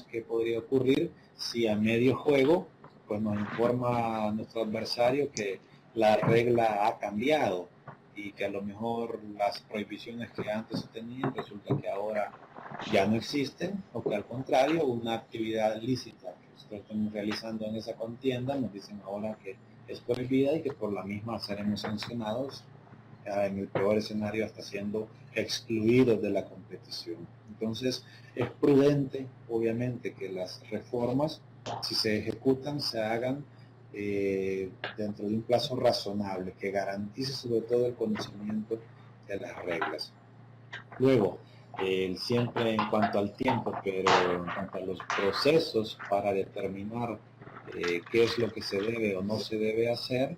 que podría ocurrir si a medio juego pues nos informa nuestro adversario que la regla ha cambiado y que a lo mejor las prohibiciones que antes se tenían resulta que ahora ya no existen, o que al contrario, una actividad lícita que nosotros estamos realizando en esa contienda nos dicen ahora que es prohibida y que por la misma seremos sancionados, en el peor escenario hasta siendo excluidos de la competición. Entonces es prudente, obviamente, que las reformas, si se ejecutan, se hagan dentro de un plazo razonable, que garantice sobre todo el conocimiento de las reglas. Luego, siempre en cuanto al tiempo, pero en cuanto a los procesos para determinar qué es lo que se debe o no se debe hacer,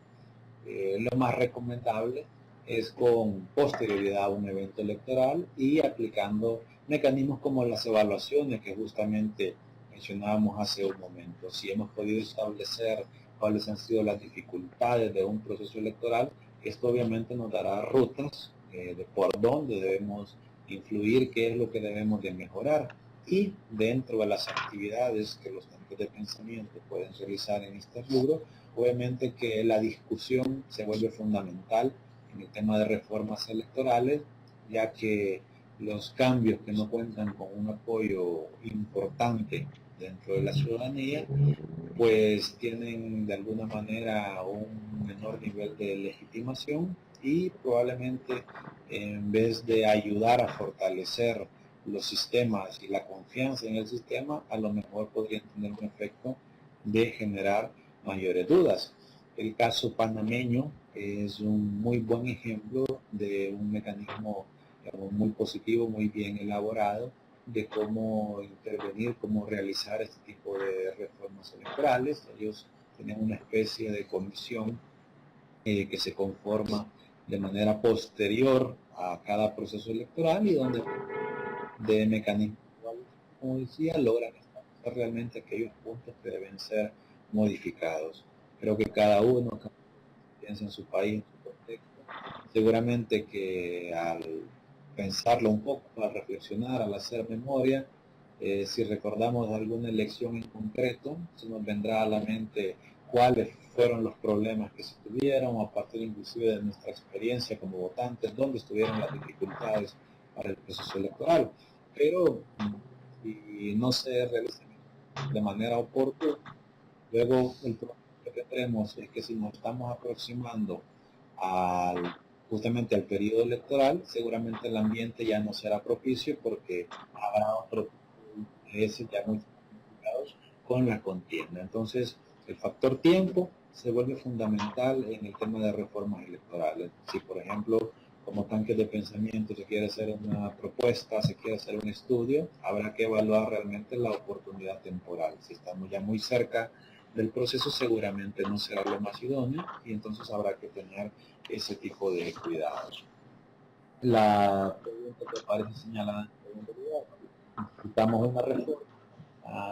lo más recomendable es con posterioridad a un evento electoral y aplicando mecanismos como las evaluaciones que justamente mencionábamos hace un momento. Si hemos podido establecer cuáles han sido las dificultades de un proceso electoral, esto obviamente nos dará rutas de por dónde debemos influir, qué es lo que debemos de mejorar, y dentro de las actividades que los centros de pensamiento pueden realizar en este rubro, obviamente que la discusión se vuelve fundamental en el tema de reformas electorales, ya que los cambios que no cuentan con un apoyo importante dentro de la ciudadanía, pues tienen de alguna manera un menor nivel de legitimación y probablemente en vez de ayudar a fortalecer los sistemas y la confianza en el sistema, a lo mejor podrían tener un efecto de generar mayores dudas. El caso panameño es un muy buen ejemplo de un mecanismo, digamos, muy positivo, muy bien elaborado, de cómo intervenir, cómo realizar este tipo de reformas electorales. Ellos tienen una especie de comisión que se conforma de manera posterior a cada proceso electoral y donde de mecanismos, como decía, logran establecer realmente aquellos puntos que deben ser modificados. Creo que cada uno piensa en su país, en su contexto. Seguramente que al pensarlo un poco, al reflexionar, al hacer memoria, si recordamos alguna elección en concreto, se nos vendrá a la mente cuáles fueron los problemas que se tuvieron, a partir inclusive de nuestra experiencia como votantes, dónde estuvieron las dificultades para el proceso electoral. Pero si no se realiza de manera oportuna, luego el problema que tendremos es que si nos estamos aproximando al, justamente al periodo electoral, seguramente el ambiente ya no será propicio porque habrá otros intereses ya muy identificados con la contienda. Entonces, el factor tiempo se vuelve fundamental en el tema de reformas electorales. Si, por ejemplo, como tanques de pensamiento se quiere hacer una propuesta, se quiere hacer un estudio, habrá que evaluar realmente la oportunidad temporal. Si estamos ya muy cerca del proceso, seguramente no será lo más idóneo y entonces habrá que tener ese tipo de cuidados. La pregunta que aparece señalada en segundo lugar, necesitamos una reforma.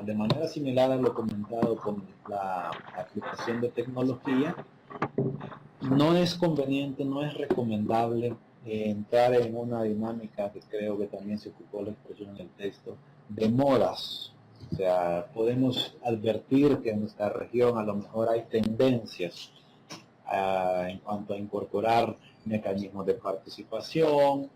De manera similar a lo comentado con la aplicación de tecnología, no es conveniente, no es recomendable entrar en una dinámica que creo que también se ocupó la expresión en el texto, de modas. O sea, podemos advertir que en nuestra región a lo mejor hay tendencias en cuanto a incorporar mecanismos de participación,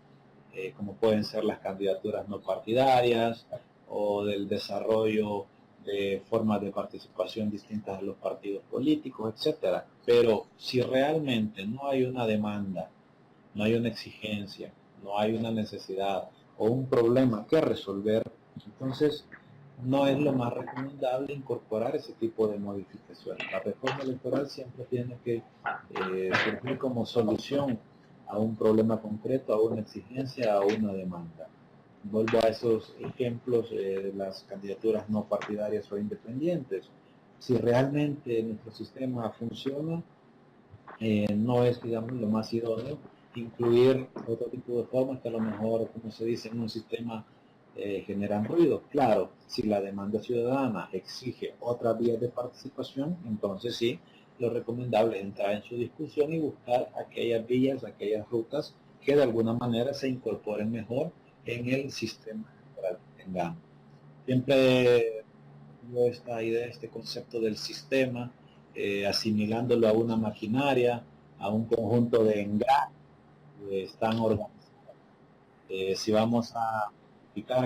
como pueden ser las candidaturas no partidarias o del desarrollo de formas de participación distintas de los partidos políticos, etcétera. Pero si realmente no hay una demanda, no hay una exigencia, no hay una necesidad o un problema que resolver, entonces no es lo más recomendable incorporar ese tipo de modificaciones. La reforma electoral siempre tiene que surgir como solución a un problema concreto, a una exigencia, a una demanda. Vuelvo a esos ejemplos de las candidaturas no partidarias o independientes. Si realmente nuestro sistema funciona, no es, digamos, lo más idóneo incluir otro tipo de formas que a lo mejor, como se dice, en un sistema generan ruido. Claro, si la demanda ciudadana exige otras vías de participación, entonces sí, lo recomendable es entrar en su discusión y buscar aquellas vías, aquellas rutas que de alguna manera se incorporen mejor en el sistema electoral que tengamos. Siempre tengo esta idea, este concepto del sistema, asimilándolo a una maquinaria, a un conjunto de engranes que están organizados. Si vamos a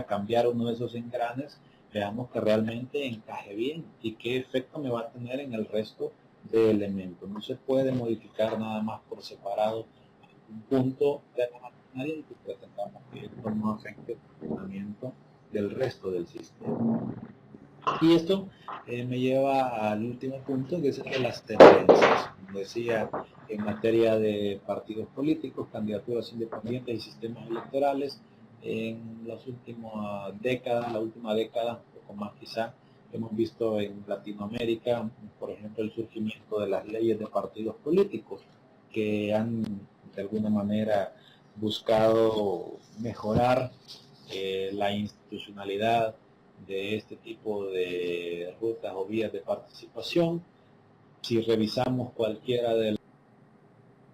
cambiar uno de esos engranes, veamos que realmente encaje bien y qué efecto me va a tener en el resto de elementos. No se puede modificar nada más por separado un punto de la maquinaria y que pretendamos que esto no afecte el funcionamiento del resto del sistema. Y esto me lleva al último punto, que es el de las tendencias. Como decía, en materia de partidos políticos, candidaturas independientes y sistemas electorales, en las últimas décadas, la última década, un poco más quizá, hemos visto en Latinoamérica, por ejemplo, el surgimiento de las leyes de partidos políticos, que han de alguna manera buscado mejorar la institucionalidad de este tipo de rutas o vías de participación. Si revisamos cualquiera de las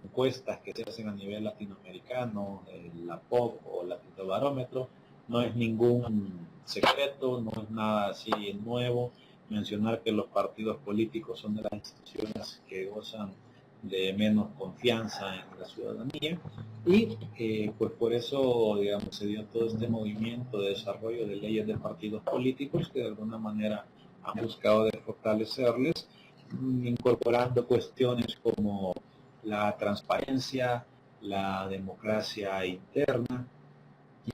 encuestas que se hacen a nivel latinoamericano, la POP o Latinobarómetro, no es ningún secreto, no es nada así nuevo mencionar que los partidos políticos son de las instituciones que gozan de menos confianza en la ciudadanía y pues por eso, digamos, se dio todo este movimiento de desarrollo de leyes de partidos políticos que de alguna manera han buscado de fortalecerles, incorporando cuestiones como la transparencia, la democracia interna,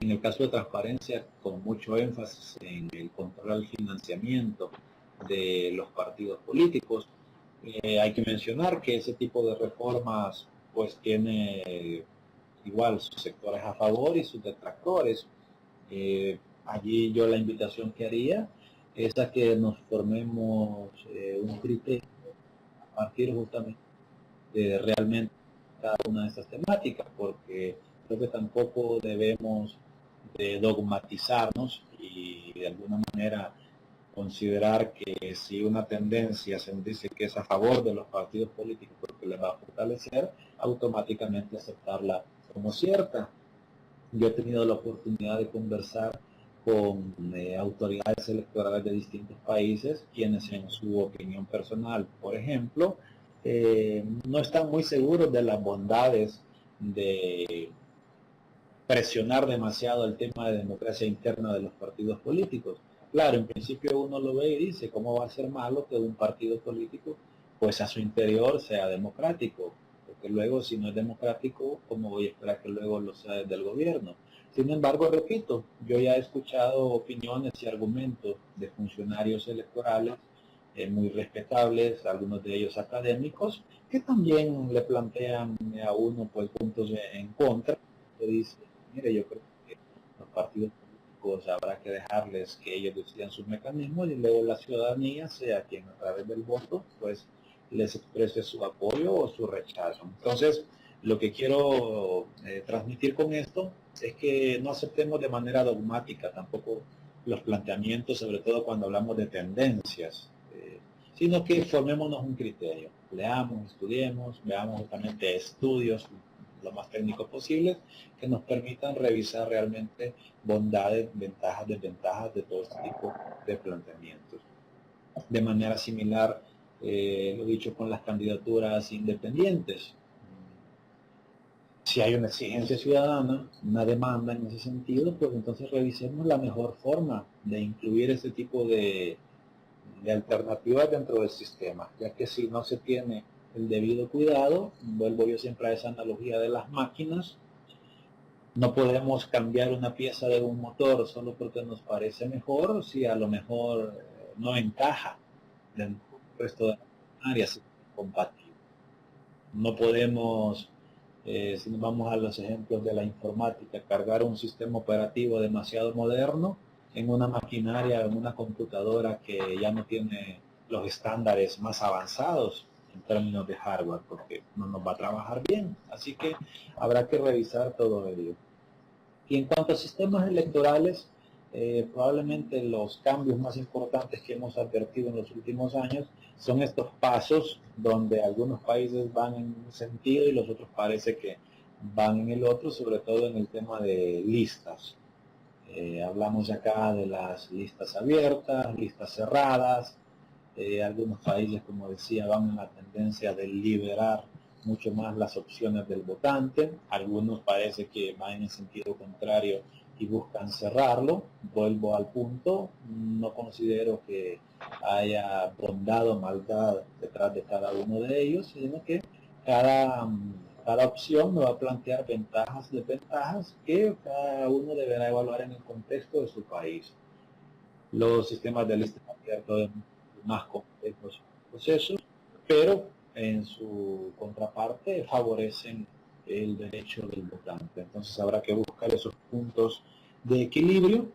y en el caso de transparencia, con mucho énfasis en el control al financiamiento de los partidos políticos. Hay que mencionar que ese tipo de reformas pues tiene igual sus sectores a favor y sus detractores. Allí yo la invitación que haría es a que nos formemos un criterio a partir justamente de realmente cada una de estas temáticas, porque creo que tampoco debemos de dogmatizarnos y de alguna manera considerar que si una tendencia se dice que es a favor de los partidos políticos porque les va a fortalecer, automáticamente aceptarla como cierta. Yo he tenido la oportunidad de conversar con autoridades electorales de distintos países, quienes en su opinión personal, por ejemplo, no están muy seguros de las bondades de presionar demasiado el tema de democracia interna de los partidos políticos. Claro, en principio uno lo ve y dice, ¿cómo va a ser malo que un partido político, pues a su interior sea democrático? Porque luego, si no es democrático, ¿cómo voy a esperar que luego lo sea desde el gobierno? Sin embargo, repito, yo ya he escuchado opiniones y argumentos de funcionarios electorales muy respetables, algunos de ellos académicos, que también le plantean a uno pues puntos en contra. Se dice, mire, yo creo que los partidos políticos habrá que dejarles que ellos decidan sus mecanismos y luego la ciudadanía sea quien a través del voto pues les exprese su apoyo o su rechazo. Entonces, lo que quiero transmitir con esto es que no aceptemos de manera dogmática tampoco los planteamientos, sobre todo cuando hablamos de tendencias, sino que formémonos un criterio. Leamos, estudiemos, veamos justamente estudios lo más técnicos posibles que nos permitan revisar realmente bondades, ventajas, desventajas de todo este tipo de planteamientos. De manera similar, lo dicho con las candidaturas independientes. Si hay una exigencia ciudadana, una demanda en ese sentido, pues entonces revisemos la mejor forma de incluir ese tipo de alternativas dentro del sistema, ya que si no se tiene el debido cuidado, vuelvo yo siempre a esa analogía de las máquinas, no podemos cambiar una pieza de un motor solo porque nos parece mejor si a lo mejor no encaja dentro del resto de las áreas compatibles. No podemos, si nos vamos a los ejemplos de la informática, cargar un sistema operativo demasiado moderno en una maquinaria, en una computadora que ya no tiene los estándares más avanzados en términos de hardware, porque no nos va a trabajar bien. Así que habrá que revisar todo ello. Y en cuanto a sistemas electorales, probablemente los cambios más importantes que hemos advertido en los últimos años son estos pasos donde algunos países van en un sentido y los otros parece que van en el otro, sobre todo en el tema de listas. Hablamos acá de las listas abiertas, listas cerradas. Algunos países, como decía, van en la tendencia de liberar mucho más las opciones del votante. Algunos parece que van en el sentido contrario y buscan cerrarlo. Vuelvo al punto, no considero que haya bondad o maldad detrás de cada uno de ellos, sino que cada, cada opción me va a plantear ventajas y desventajas que cada uno deberá evaluar en el contexto de su país. Los sistemas de lista abiertos más complejos procesos, pero en su contraparte favorecen el derecho del votante. Entonces habrá que buscar esos puntos de equilibrio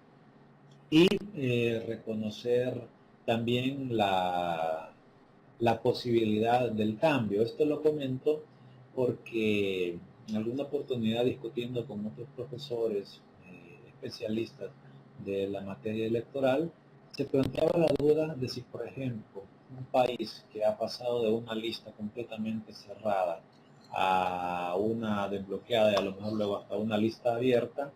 y reconocer también la posibilidad del cambio. Esto lo comento porque en alguna oportunidad discutiendo con otros profesores especialistas de la materia electoral, se planteaba la duda de si, por ejemplo, un país que ha pasado de una lista completamente cerrada a una desbloqueada y a lo mejor luego hasta una lista abierta,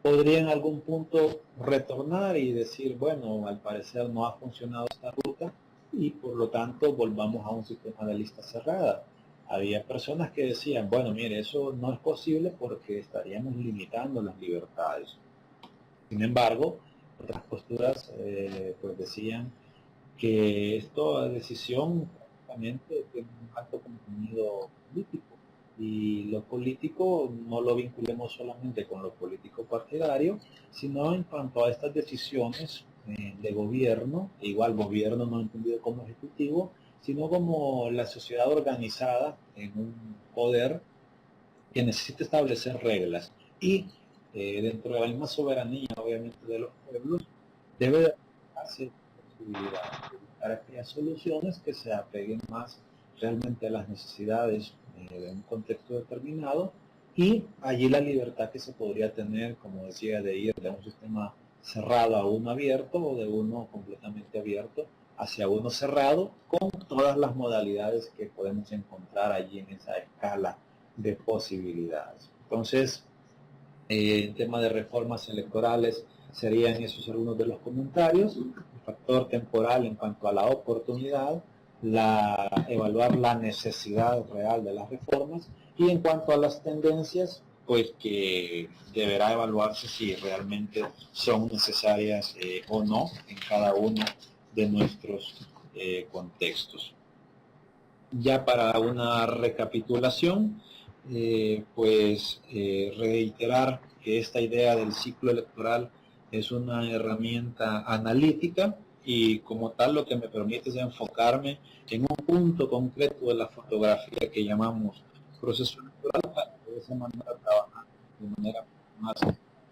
podría en algún punto retornar y decir, bueno, al parecer no ha funcionado esta ruta y por lo tanto volvamos a un sistema de lista cerrada. Había personas que decían, bueno, mire, eso no es posible porque estaríamos limitando las libertades. Sin embargo, otras posturas pues decían que esta decisión prácticamente tiene un alto contenido político y lo político no lo vinculemos solamente con lo político partidario, sino en cuanto a estas decisiones de gobierno, e igual gobierno no entendido como ejecutivo, sino como la sociedad organizada en un poder que necesita establecer reglas y dentro de la misma soberanía, obviamente, de los pueblos, debe darse la posibilidad de buscar aquellas soluciones que se apeguen más realmente a las necesidades de un contexto determinado y allí la libertad que se podría tener, como decía, de ir de un sistema cerrado a uno abierto o de uno completamente abierto hacia uno cerrado con todas las modalidades que podemos encontrar allí en esa escala de posibilidades. Entonces, en tema de reformas electorales, serían esos algunos de los comentarios. El factor temporal en cuanto a la oportunidad, evaluar la necesidad real de las reformas y en cuanto a las tendencias, pues que deberá evaluarse si realmente son necesarias o no en cada uno de nuestros contextos. Ya para una recapitulación, reiterar que esta idea del ciclo electoral es una herramienta analítica y como tal lo que me permite es enfocarme en un punto concreto de la fotografía que llamamos proceso electoral para de esa manera trabajar de manera más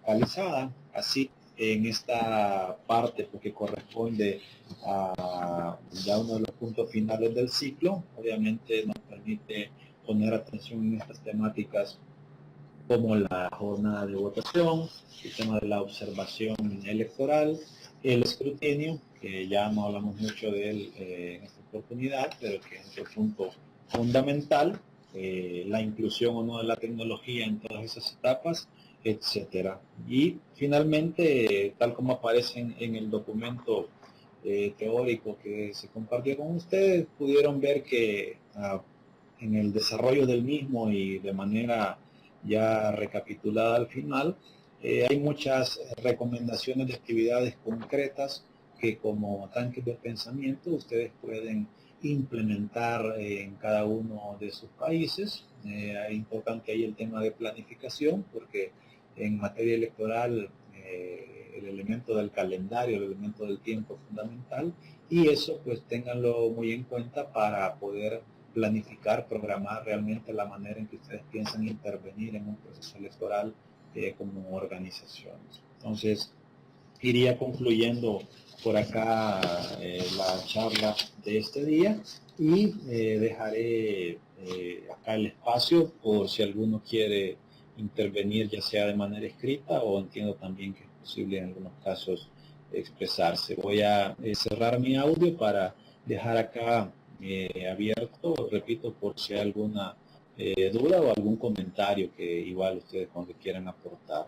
focalizada, así en esta parte porque corresponde a ya uno de los puntos finales del ciclo, obviamente nos permite poner atención en estas temáticas como la jornada de votación, el tema de la observación electoral, el escrutinio, que ya no hablamos mucho de él en esta oportunidad, pero que es otro punto fundamental, la inclusión o no de la tecnología en todas esas etapas, etcétera. Y finalmente, tal como aparece en el documento teórico que se compartió con ustedes, pudieron ver que en el desarrollo del mismo y de manera ya recapitulada al final. Hay muchas recomendaciones de actividades concretas que como tanques de pensamiento ustedes pueden implementar en cada uno de sus países. Es importante ahí el tema de planificación, porque en materia electoral el elemento del calendario, el elemento del tiempo es fundamental, y eso pues ténganlo muy en cuenta para poder planificar, programar realmente la manera en que ustedes piensan intervenir en un proceso electoral como organizaciones. Entonces, iría concluyendo por acá la charla de este día y dejaré acá el espacio por si alguno quiere intervenir, ya sea de manera escrita o entiendo también que es posible en algunos casos expresarse. Voy a cerrar mi audio para dejar acá abierto, repito, por si hay alguna duda o algún comentario que igual ustedes cuando quieran aportar.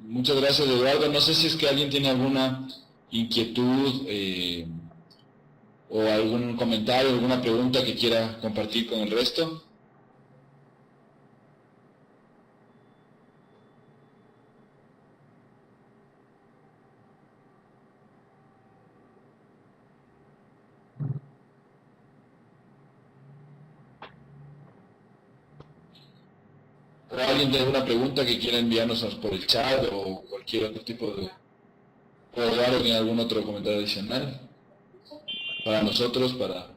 Muchas gracias, Eduardo. No sé si es que alguien tiene alguna inquietud o algún comentario, alguna pregunta que quiera compartir con el resto. ¿O alguien tiene alguna pregunta que quiera enviarnos por el chat o cualquier otro tipo de... ¿O Eduardo tiene algún otro comentario adicional? Para nosotros, para...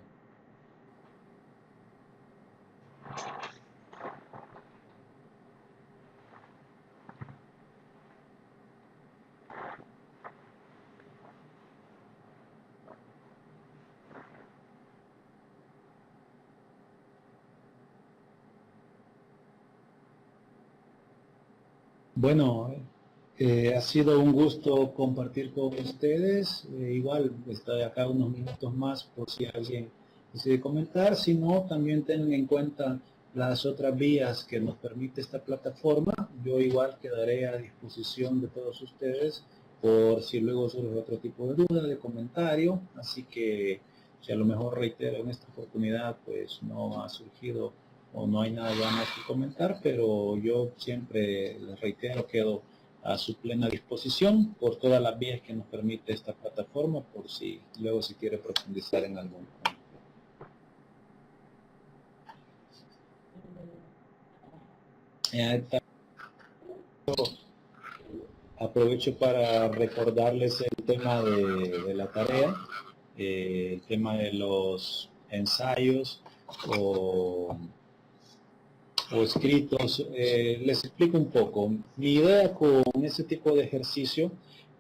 Bueno, ha sido un gusto compartir con ustedes. Igual estoy acá unos minutos más por si alguien decide comentar. Si no, también tengan en cuenta las otras vías que nos permite esta plataforma. Yo igual quedaré a disposición de todos ustedes por si luego surge otro tipo de duda, de comentario. Así que si a lo mejor reitero en esta oportunidad, pues no ha surgido o no hay nada ya más que comentar, pero yo siempre les reitero, quedo a su plena disposición por todas las vías que nos permite esta plataforma, por si luego se quiere profundizar en algún punto. Aprovecho para recordarles el tema de la tarea, el tema de los ensayos o escritos. Les explico un poco. Mi idea con ese tipo de ejercicio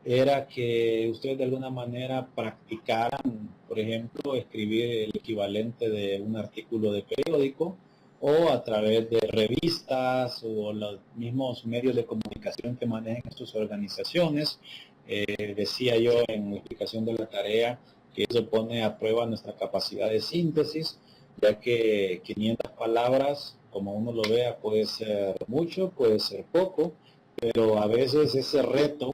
era que ustedes de alguna manera practicaran, por ejemplo, escribir el equivalente de un artículo de periódico o a través de revistas o los mismos medios de comunicación que manejan sus organizaciones. Decía yo en la explicación de la tarea que eso pone a prueba nuestra capacidad de síntesis, ya que 500 palabras, como uno lo vea, puede ser mucho, puede ser poco, pero a veces ese reto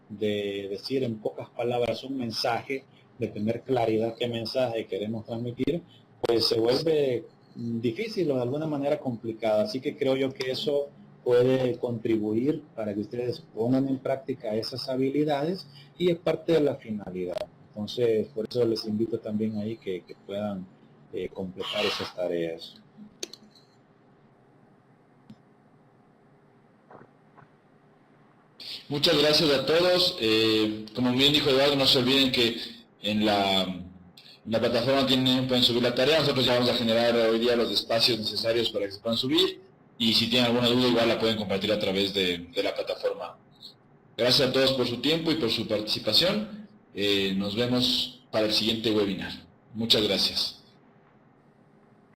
de decir en pocas palabras un mensaje, de tener claridad qué mensaje queremos transmitir, pues se vuelve difícil o de alguna manera complicado. Así que creo yo que eso puede contribuir para que ustedes pongan en práctica esas habilidades y es parte de la finalidad. Entonces, por eso les invito también ahí que puedan completar esas tareas. Muchas gracias a todos. Como bien dijo Eduardo, no se olviden que en la plataforma pueden subir la tarea. Nosotros ya vamos a generar hoy día los espacios necesarios para que se puedan subir. Y si tienen alguna duda, igual la pueden compartir a través de la plataforma. Gracias a todos por su tiempo y por su participación. Nos vemos para el siguiente webinar. Muchas gracias.